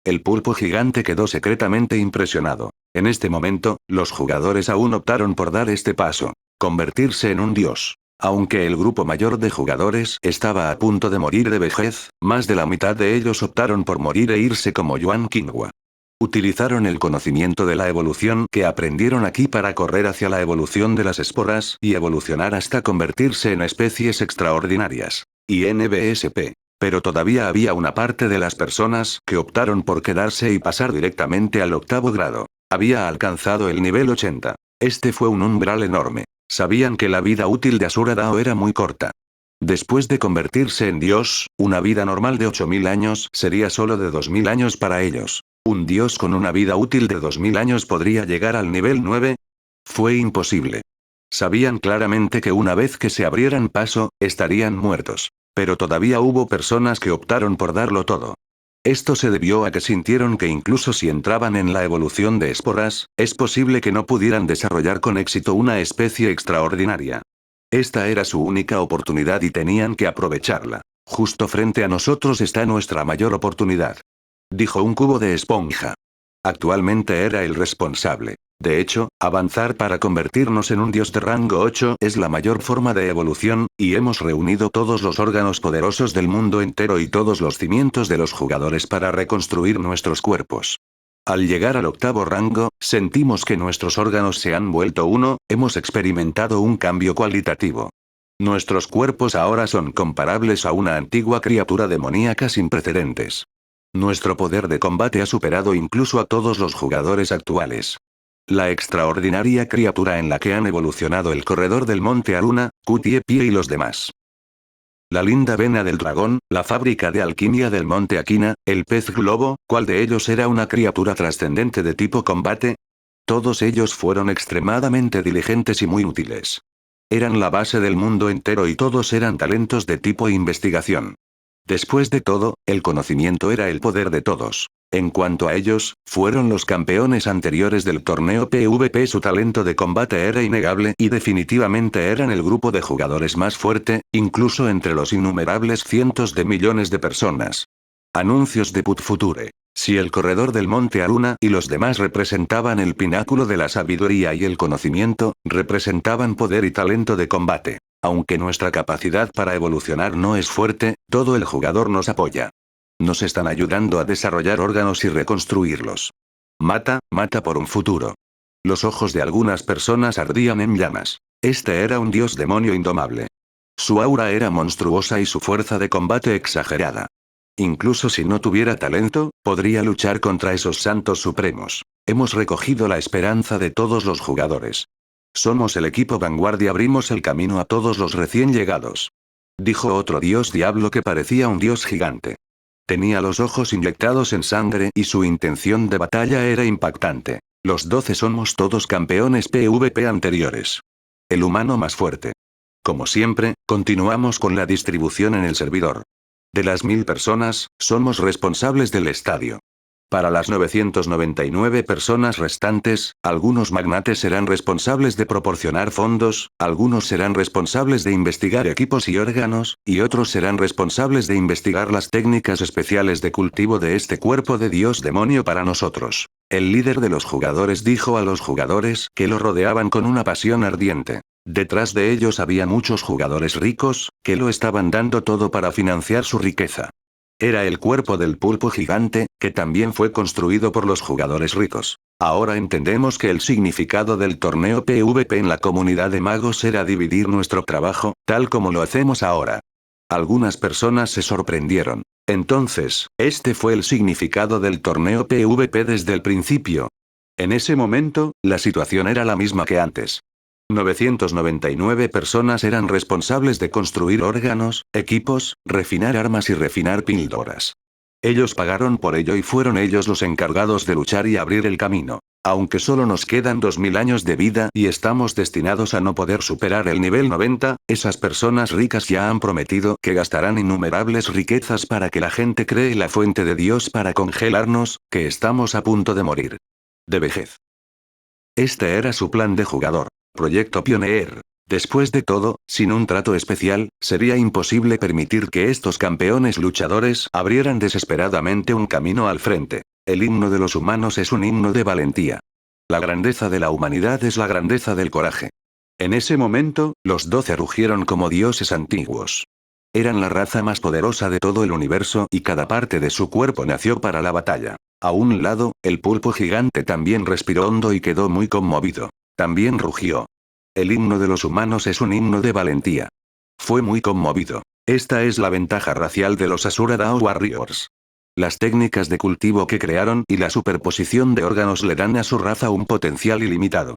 El pulpo gigante quedó secretamente impresionado. En este momento, los jugadores aún optaron por dar este paso. Convertirse en un dios. Aunque el grupo mayor de jugadores estaba a punto de morir de vejez, más de la mitad de ellos optaron por morir e irse como Yuan Qinghua. Utilizaron el conocimiento de la evolución que aprendieron aquí para correr hacia la evolución de las esporas y evolucionar hasta convertirse en especies extraordinarias. Y NBSP. Pero todavía había una parte de las personas que optaron por quedarse y pasar directamente al octavo grado. Había alcanzado el nivel 80. Este fue un umbral enorme. Sabían que la vida útil de Asura Dao era muy corta. Después de convertirse en dios, una vida normal de 8000 años sería solo de 2000 años para ellos. ¿Un dios con una vida útil de 2000 años podría llegar al nivel 9? Fue imposible. Sabían claramente que una vez que se abrieran paso, estarían muertos. Pero todavía hubo personas que optaron por darlo todo. Esto se debió a que sintieron que incluso si entraban en la evolución de esporas, es posible que no pudieran desarrollar con éxito una especie extraordinaria. Esta era su única oportunidad y tenían que aprovecharla. Justo frente a nosotros está nuestra mayor oportunidad. Dijo un cubo de esponja. Actualmente era el responsable. De hecho, avanzar para convertirnos en un dios de rango 8 es la mayor forma de evolución, y hemos reunido todos los órganos poderosos del mundo entero y todos los cimientos de los jugadores para reconstruir nuestros cuerpos. Al llegar al octavo rango, sentimos que nuestros órganos se han vuelto uno, hemos experimentado un cambio cualitativo. Nuestros cuerpos ahora son comparables a una antigua criatura demoníaca sin precedentes. Nuestro poder de combate ha superado incluso a todos los jugadores actuales. La extraordinaria criatura en la que han evolucionado el corredor del monte Aruna, Cutiepie y los demás. La linda vena del dragón, la fábrica de alquimia del monte Aquina, el pez globo, ¿cuál de ellos era una criatura trascendente de tipo combate? Todos ellos fueron extremadamente diligentes y muy útiles. Eran la base del mundo entero y todos eran talentos de tipo investigación. Después de todo, el conocimiento era el poder de todos. En cuanto a ellos, fueron los campeones anteriores del torneo PvP. Su talento de combate era innegable y definitivamente eran el grupo de jugadores más fuerte, incluso entre los innumerables cientos de millones de personas. Anuncios de Put Future. Si el corredor del monte Aruna y los demás representaban el pináculo de la sabiduría y el conocimiento, representaban poder y talento de combate. Aunque nuestra capacidad para evolucionar no es fuerte, todo el jugador nos apoya. Nos están ayudando a desarrollar órganos y reconstruirlos. Mata por un futuro. Los ojos de algunas personas ardían en llamas. Este era un dios demonio indomable. Su aura era monstruosa y su fuerza de combate exagerada. Incluso si no tuviera talento, podría luchar contra esos santos supremos. Hemos recogido la esperanza de todos los jugadores. Somos el equipo vanguardia, abrimos el camino a todos los recién llegados. Dijo otro dios diablo que parecía un dios gigante. Tenía los ojos inyectados en sangre y su intención de batalla era impactante. Los 12 somos todos campeones PvP anteriores. El humano más fuerte. Como siempre, continuamos con la distribución en el servidor. De las 1000 personas, somos responsables del estadio. Para las 999 personas restantes, algunos magnates serán responsables de proporcionar fondos, algunos serán responsables de investigar equipos y órganos, y otros serán responsables de investigar las técnicas especiales de cultivo de este cuerpo de dios demonio para nosotros. El líder de los jugadores dijo a los jugadores que lo rodeaban con una pasión ardiente. Detrás de ellos había muchos jugadores ricos, que lo estaban dando todo para financiar su riqueza. Era el cuerpo del pulpo gigante, que también fue construido por los jugadores ricos. Ahora entendemos que el significado del torneo PvP en la comunidad de magos era dividir nuestro trabajo, tal como lo hacemos ahora. Algunas personas se sorprendieron. Entonces, este fue el significado del torneo PvP desde el principio. En ese momento, la situación era la misma que antes. 999 personas eran responsables de construir órganos, equipos, refinar armas y refinar píldoras. Ellos pagaron por ello y fueron ellos los encargados de luchar y abrir el camino. Aunque solo nos quedan 2000 años de vida y estamos destinados a no poder superar el nivel 90, esas personas ricas ya han prometido que gastarán innumerables riquezas para que la gente cree la fuente de Dios para congelarnos, que estamos a punto de morir. De vejez. Este era su plan de jugador. Proyecto Pioneer. Después de todo, sin un trato especial, sería imposible permitir que estos campeones luchadores abrieran desesperadamente un camino al frente. El himno de los humanos es un himno de valentía. La grandeza de la humanidad es la grandeza del coraje. En ese momento, los 12 rugieron como dioses antiguos. Eran la raza más poderosa de todo el universo y cada parte de su cuerpo nació para la batalla. A un lado, el pulpo gigante también respiró hondo y quedó muy conmovido. También rugió. El himno de los humanos es un himno de valentía. Fue muy conmovido. Esta es la ventaja racial de los Asura Dao Warriors. Las técnicas de cultivo que crearon y la superposición de órganos le dan a su raza un potencial ilimitado.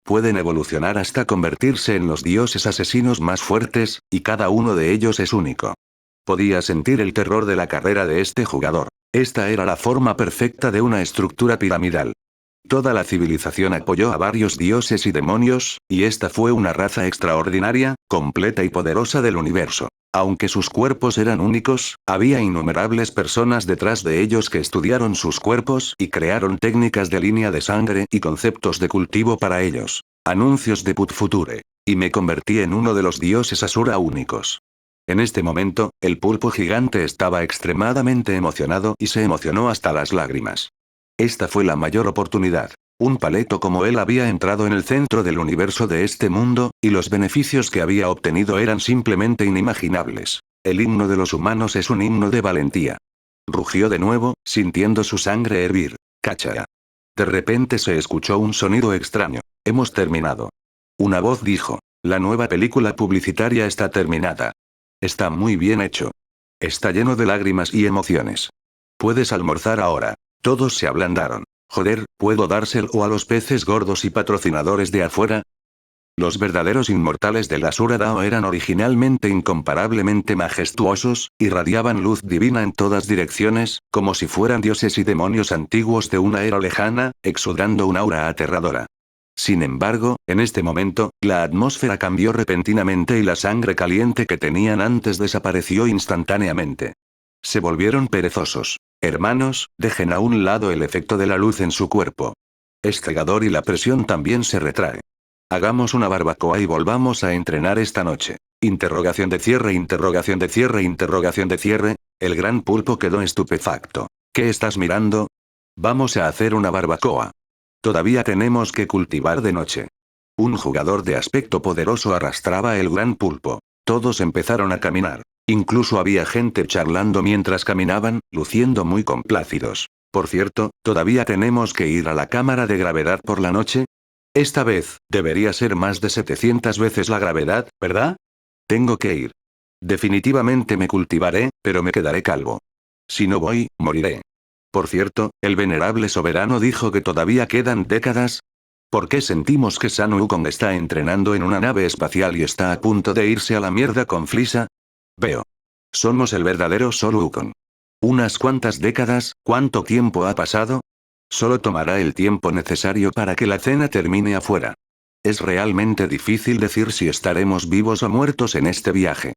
Pueden evolucionar hasta convertirse en los dioses asesinos más fuertes, y cada uno de ellos es único. Podía sentir el terror de la carrera de este jugador. Esta era la forma perfecta de una estructura piramidal. Toda la civilización apoyó a varios dioses y demonios, y esta fue una raza extraordinaria, completa y poderosa del universo. Aunque sus cuerpos eran únicos, había innumerables personas detrás de ellos que estudiaron sus cuerpos y crearon técnicas de línea de sangre y conceptos de cultivo para ellos. Anuncios de Put Future. Y me convertí en uno de los dioses Asura únicos. En este momento, el pulpo gigante estaba extremadamente emocionado y se emocionó hasta las lágrimas. Esta fue la mayor oportunidad. Un paleto como él había entrado en el centro del universo de este mundo, y los beneficios que había obtenido eran simplemente inimaginables. El himno de los humanos es un himno de valentía. Rugió de nuevo, sintiendo su sangre hervir. Cacha. De repente se escuchó un sonido extraño. Hemos terminado. Una voz dijo. La nueva película publicitaria está terminada. Está muy bien hecho. Está lleno de lágrimas y emociones. Puedes almorzar ahora. Todos se ablandaron. Joder, ¿puedo dárselo a los peces gordos y patrocinadores de afuera? Los verdaderos inmortales del Asura Dao eran originalmente incomparablemente majestuosos, irradiaban luz divina en todas direcciones, como si fueran dioses y demonios antiguos de una era lejana, exudando un aura aterradora. Sin embargo, en este momento, la atmósfera cambió repentinamente y la sangre caliente que tenían antes desapareció instantáneamente. Se volvieron perezosos. Hermanos, dejen a un lado el efecto de la luz en su cuerpo. Es cegador y la presión también se retrae. Hagamos una barbacoa y volvamos a entrenar esta noche. Interrogación de cierre, interrogación de cierre, interrogación de cierre. El gran pulpo quedó estupefacto. ¿Qué estás mirando? Vamos a hacer una barbacoa. Todavía tenemos que cultivar de noche. Un jugador de aspecto poderoso arrastraba el gran pulpo. Todos empezaron a caminar. Incluso había gente charlando mientras caminaban, luciendo muy complácidos. Por cierto, ¿todavía tenemos que ir a la cámara de gravedad por la noche? Esta vez, debería ser más de 700 veces la gravedad, ¿verdad? Tengo que ir. Definitivamente me cultivaré, pero me quedaré calvo. Si no voy, moriré. Por cierto, el venerable soberano dijo que todavía quedan décadas. ¿Por qué sentimos que Sun Wukong está entrenando en una nave espacial y está a punto de irse a la mierda con Flisa? Veo. Somos el verdadero Sun Wukong. Unas cuantas décadas, ¿cuánto tiempo ha pasado? Solo tomará el tiempo necesario para que la cena termine afuera. Es realmente difícil decir si estaremos vivos o muertos en este viaje.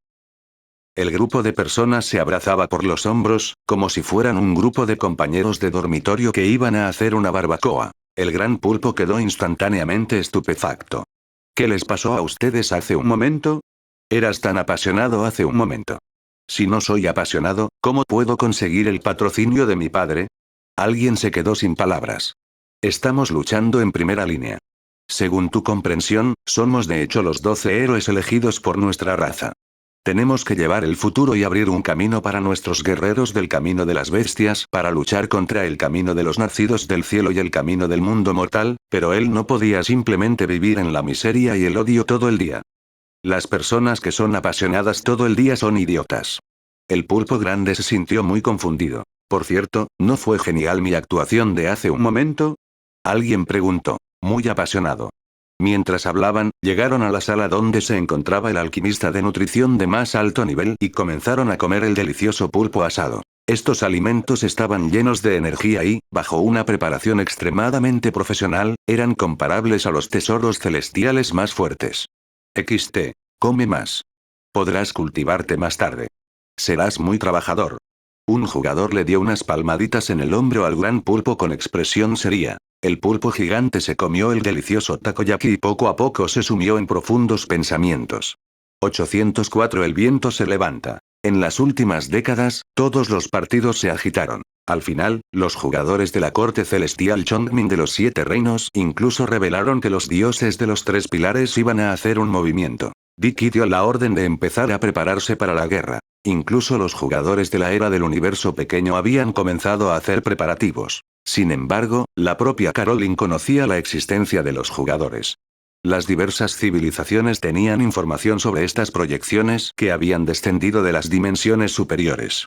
El grupo de personas se abrazaba por los hombros, como si fueran un grupo de compañeros de dormitorio que iban a hacer una barbacoa. El gran pulpo quedó instantáneamente estupefacto. ¿Qué les pasó a ustedes hace un momento? Eras tan apasionado hace un momento. Si no soy apasionado, ¿cómo puedo conseguir el patrocinio de mi padre? Alguien se quedó sin palabras. Estamos luchando en primera línea. Según tu comprensión, somos de hecho los 12 héroes elegidos por nuestra raza. Tenemos que llevar el futuro y abrir un camino para nuestros guerreros del camino de las bestias para luchar contra el camino de los nacidos del cielo y el camino del mundo mortal, pero él no podía simplemente vivir en la miseria y el odio todo el día. Las personas que son apasionadas todo el día son idiotas. El pulpo grande se sintió muy confundido. Por cierto, ¿no fue genial mi actuación de hace un momento? Alguien preguntó. Muy apasionado. Mientras hablaban, llegaron a la sala donde se encontraba el alquimista de nutrición de más alto nivel y comenzaron a comer el delicioso pulpo asado. Estos alimentos estaban llenos de energía y, bajo una preparación extremadamente profesional, eran comparables a los tesoros celestiales más fuertes. XT. Come más. Podrás cultivarte más tarde. Serás muy trabajador. Un jugador le dio unas palmaditas en el hombro al gran pulpo con expresión seria. El pulpo gigante se comió el delicioso takoyaki y poco a poco se sumió en profundos pensamientos. 804 El viento se levanta. En las últimas décadas, todos los partidos se agitaron. Al final, los jugadores de la corte celestial Chongmin de los 7 reinos incluso revelaron que los dioses de los 3 pilares iban a hacer un movimiento. Dicky dio la orden de empezar a prepararse para la guerra. Incluso los jugadores de la era del universo pequeño habían comenzado a hacer preparativos. Sin embargo, la propia Caroline conocía la existencia de los jugadores. Las diversas civilizaciones tenían información sobre estas proyecciones que habían descendido de las dimensiones superiores.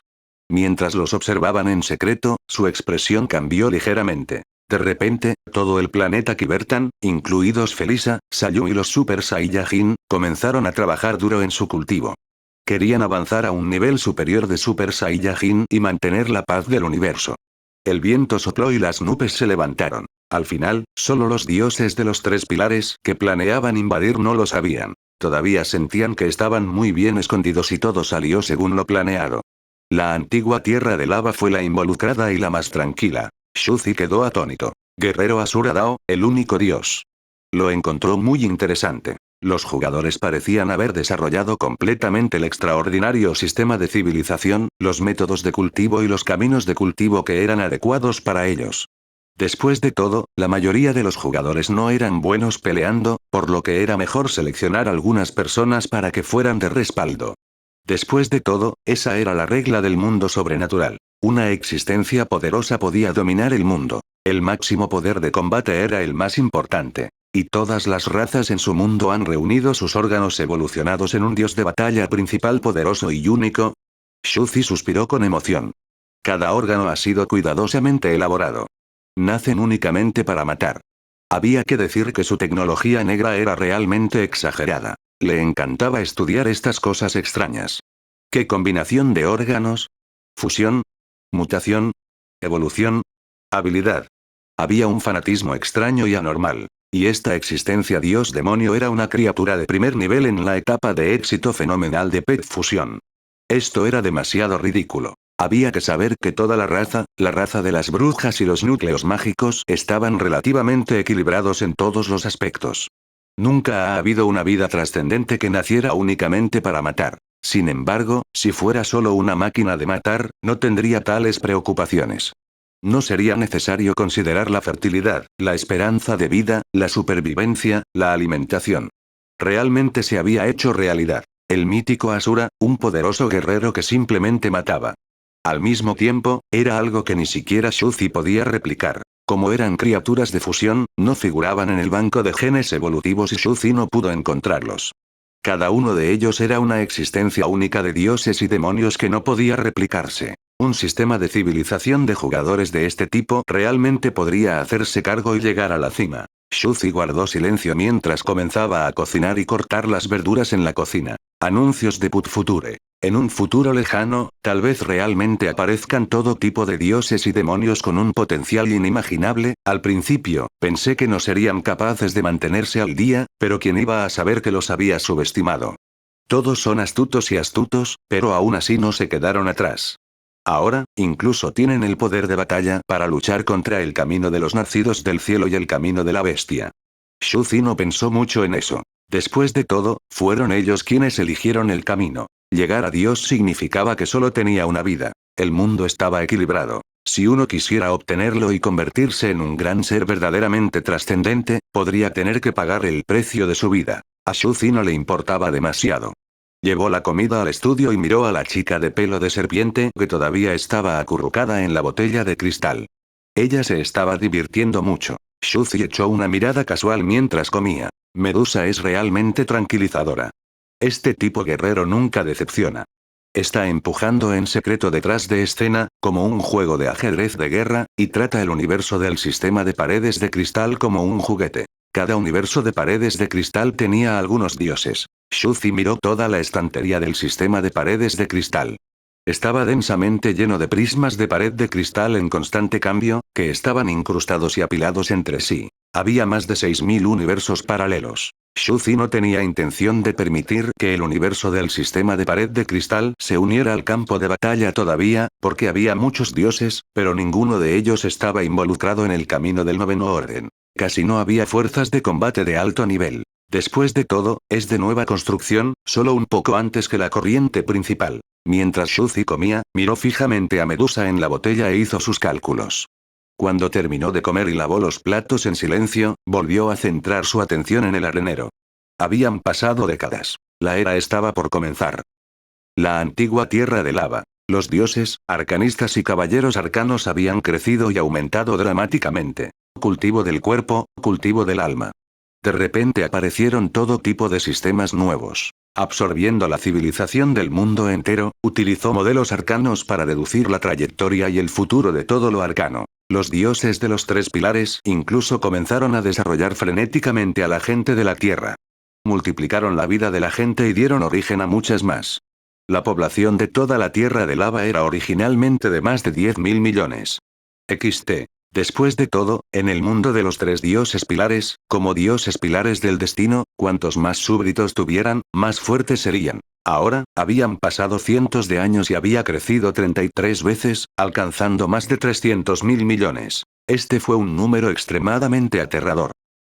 Mientras los observaban en secreto, su expresión cambió ligeramente. De repente, todo el planeta Kibertan, incluidos Felisa, Sayu y los Super Saiyajin, comenzaron a trabajar duro en su cultivo. Querían avanzar a un nivel superior de Super Saiyajin y mantener la paz del universo. El viento sopló y las nubes se levantaron. Al final, solo los dioses de los 3 pilares que planeaban invadir no lo sabían. Todavía sentían que estaban muy bien escondidos y todo salió según lo planeado. La antigua tierra de lava fue la involucrada y la más tranquila. Shuzi quedó atónito. Guerrero Asura Dao, el único dios. Lo encontró muy interesante. Los jugadores parecían haber desarrollado completamente el extraordinario sistema de civilización, los métodos de cultivo y los caminos de cultivo que eran adecuados para ellos. Después de todo, la mayoría de los jugadores no eran buenos peleando, por lo que era mejor seleccionar algunas personas para que fueran de respaldo. Después de todo, esa era la regla del mundo sobrenatural. Una existencia poderosa podía dominar el mundo. El máximo poder de combate era el más importante. Y todas las razas en su mundo han reunido sus órganos evolucionados en un dios de batalla principal poderoso y único. Shuzi suspiró con emoción. Cada órgano ha sido cuidadosamente elaborado. Nacen únicamente para matar. Había que decir que su tecnología negra era realmente exagerada. Le encantaba estudiar estas cosas extrañas. ¿Qué combinación de órganos? ¿Fusión? ¿Mutación? ¿Evolución? ¿Habilidad? Había un fanatismo extraño y anormal. Y esta existencia dios-demonio era una criatura de primer nivel en la etapa de éxito fenomenal de Pet Fusión. Esto era demasiado ridículo. Había que saber que toda la raza de las brujas y los núcleos mágicos estaban relativamente equilibrados en todos los aspectos. Nunca ha habido una vida trascendente que naciera únicamente para matar. Sin embargo, si fuera solo una máquina de matar, no tendría tales preocupaciones. No sería necesario considerar la fertilidad, la esperanza de vida, la supervivencia, la alimentación. Realmente se había hecho realidad. El mítico Asura, un poderoso guerrero que simplemente mataba. Al mismo tiempo, era algo que ni siquiera Shuzi podía replicar. Como eran criaturas de fusión, no figuraban en el banco de genes evolutivos y Shuzi no pudo encontrarlos. Cada uno de ellos era una existencia única de dioses y demonios que no podía replicarse. Un sistema de civilización de jugadores de este tipo realmente podría hacerse cargo y llegar a la cima. Shuzi guardó silencio mientras comenzaba a cocinar y cortar las verduras en la cocina. Anuncios de Put Future. En un futuro lejano, tal vez realmente aparezcan todo tipo de dioses y demonios con un potencial inimaginable. Al principio, pensé que no serían capaces de mantenerse al día, pero ¿quién iba a saber que los había subestimado? Todos son astutos y astutos, pero aún así no se quedaron atrás. Ahora, incluso tienen el poder de batalla para luchar contra el camino de los nacidos del cielo y el camino de la bestia. Shuzi no pensó mucho en eso. Después de todo, fueron ellos quienes eligieron el camino. Llegar a Dios significaba que solo tenía una vida. El mundo estaba equilibrado. Si uno quisiera obtenerlo y convertirse en un gran ser verdaderamente trascendente, podría tener que pagar el precio de su vida. A Shuzi no le importaba demasiado. Llevó la comida al estudio y miró a la chica de pelo de serpiente que todavía estaba acurrucada en la botella de cristal. Ella se estaba divirtiendo mucho. Shuzi echó una mirada casual mientras comía. Medusa es realmente tranquilizadora. Este tipo guerrero nunca decepciona. Está empujando en secreto detrás de escena, como un juego de ajedrez de guerra, y trata el universo del sistema de paredes de cristal como un juguete. Cada universo de paredes de cristal tenía algunos dioses. Shuzi miró toda la estantería del sistema de paredes de cristal. Estaba densamente lleno de prismas de pared de cristal en constante cambio, que estaban incrustados y apilados entre sí. Había más de 6000 universos paralelos. Shuzi no tenía intención de permitir que el universo del sistema de pared de cristal se uniera al campo de batalla todavía, porque había muchos dioses, pero ninguno de ellos estaba involucrado en el camino del noveno orden. Casi no había fuerzas de combate de alto nivel. Después de todo, es de nueva construcción, solo un poco antes que la corriente principal. Mientras Shuzi comía, miró fijamente a Medusa en la botella e hizo sus cálculos. Cuando terminó de comer y lavó los platos en silencio, volvió a centrar su atención en el arenero. Habían pasado décadas. La era estaba por comenzar. La antigua tierra de lava. Los dioses, arcanistas y caballeros arcanos habían crecido y aumentado dramáticamente. Cultivo del cuerpo, cultivo del alma. De repente aparecieron todo tipo de sistemas nuevos. Absorbiendo la civilización del mundo entero, utilizó modelos arcanos para deducir la trayectoria y el futuro de todo lo arcano. Los dioses de los tres pilares incluso comenzaron a desarrollar frenéticamente a la gente de la Tierra. Multiplicaron la vida de la gente y dieron origen a muchas más. La población de toda la Tierra de lava era originalmente de más de 10.000 millones. XT. Después de todo, en el mundo de los tres dioses pilares, como dioses pilares del destino, cuantos más súbditos tuvieran, más fuertes serían. Ahora, habían pasado cientos de años y había crecido 33 veces, alcanzando más de 300.000 millones. Este fue un número extremadamente aterrador.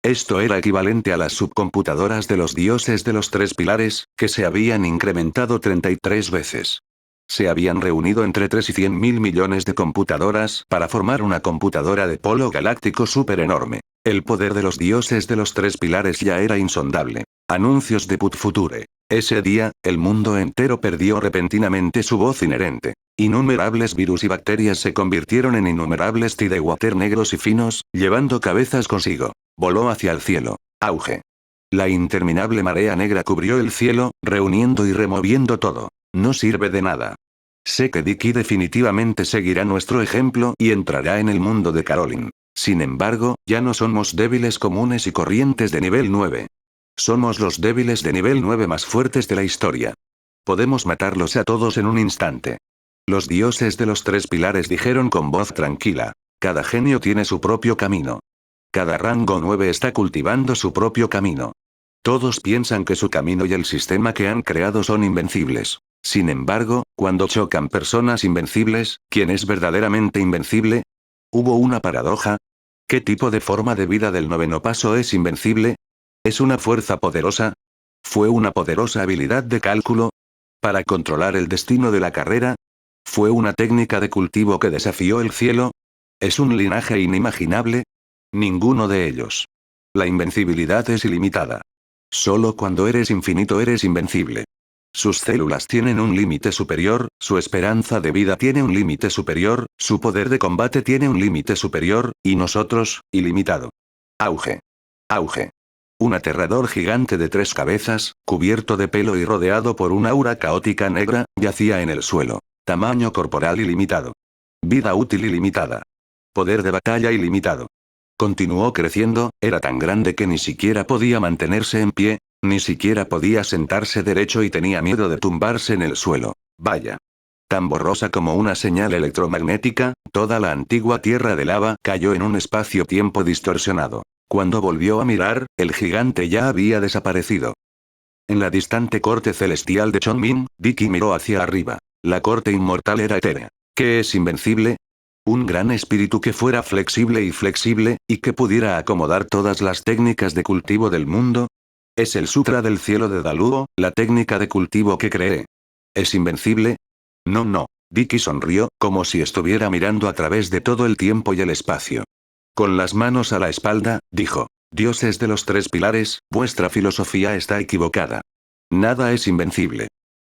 Esto era equivalente a las subcomputadoras de los dioses de los tres pilares, que se habían incrementado 33 veces. Se habían reunido entre 3 y 100.000 millones de computadoras para formar una computadora de polo galáctico súper enorme. El poder de los dioses de los tres pilares ya era insondable. Anuncios de Put Future. Ese día, el mundo entero perdió repentinamente su voz inherente. Innumerables virus y bacterias se convirtieron en innumerables Tidewater negros y finos, llevando cabezas consigo. Voló hacia el cielo. Auge. La interminable marea negra cubrió el cielo, reuniendo y removiendo todo. No sirve de nada. Sé que Dicky definitivamente seguirá nuestro ejemplo y entrará en el mundo de Caroline. Sin embargo, ya no somos débiles comunes y corrientes de nivel 9. Somos los débiles de nivel 9 más fuertes de la historia. Podemos matarlos a todos en un instante. Los dioses de los tres pilares dijeron con voz tranquila. Cada genio tiene su propio camino. Cada rango 9 está cultivando su propio camino. Todos piensan que su camino y el sistema que han creado son invencibles. Sin embargo, cuando chocan personas invencibles, ¿quién es verdaderamente invencible? ¿Hubo una paradoja? ¿Qué tipo de forma de vida del noveno paso es invencible? ¿Es una fuerza poderosa? ¿Fue una poderosa habilidad de cálculo? ¿Para controlar el destino de la carrera? ¿Fue una técnica de cultivo que desafió el cielo? ¿Es un linaje inimaginable? Ninguno de ellos. La invencibilidad es ilimitada. Solo cuando eres infinito eres invencible. Sus células tienen un límite superior, su esperanza de vida tiene un límite superior, su poder de combate tiene un límite superior, y nosotros, ilimitado. Auge. Auge. Un aterrador gigante de 3 cabezas, cubierto de pelo y rodeado por una aura caótica negra, yacía en el suelo. Tamaño corporal ilimitado. Vida útil ilimitada. Poder de batalla ilimitado. Continuó creciendo, era tan grande que ni siquiera podía mantenerse en pie, ni siquiera podía sentarse derecho y tenía miedo de tumbarse en el suelo. Vaya. Tan borrosa como una señal electromagnética, toda la antigua tierra de lava cayó en un espacio-tiempo distorsionado. Cuando volvió a mirar, el gigante ya había desaparecido. En la distante corte celestial de Chonmin, Dicky miró hacia arriba. La corte inmortal era etérea. ¿Qué es invencible? Un gran espíritu que fuera flexible y que pudiera acomodar todas las técnicas de cultivo del mundo. Es el Sutra del cielo de Daluo, la técnica de cultivo que creé. ¿Es invencible? No. Dicky sonrió, como si estuviera mirando a través de todo el tiempo y el espacio. Con las manos a la espalda, dijo: Dioses de los tres pilares, vuestra filosofía está equivocada. Nada es invencible.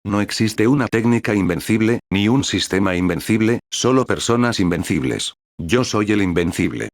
No existe una técnica invencible, ni un sistema invencible, solo personas invencibles. Yo soy el invencible.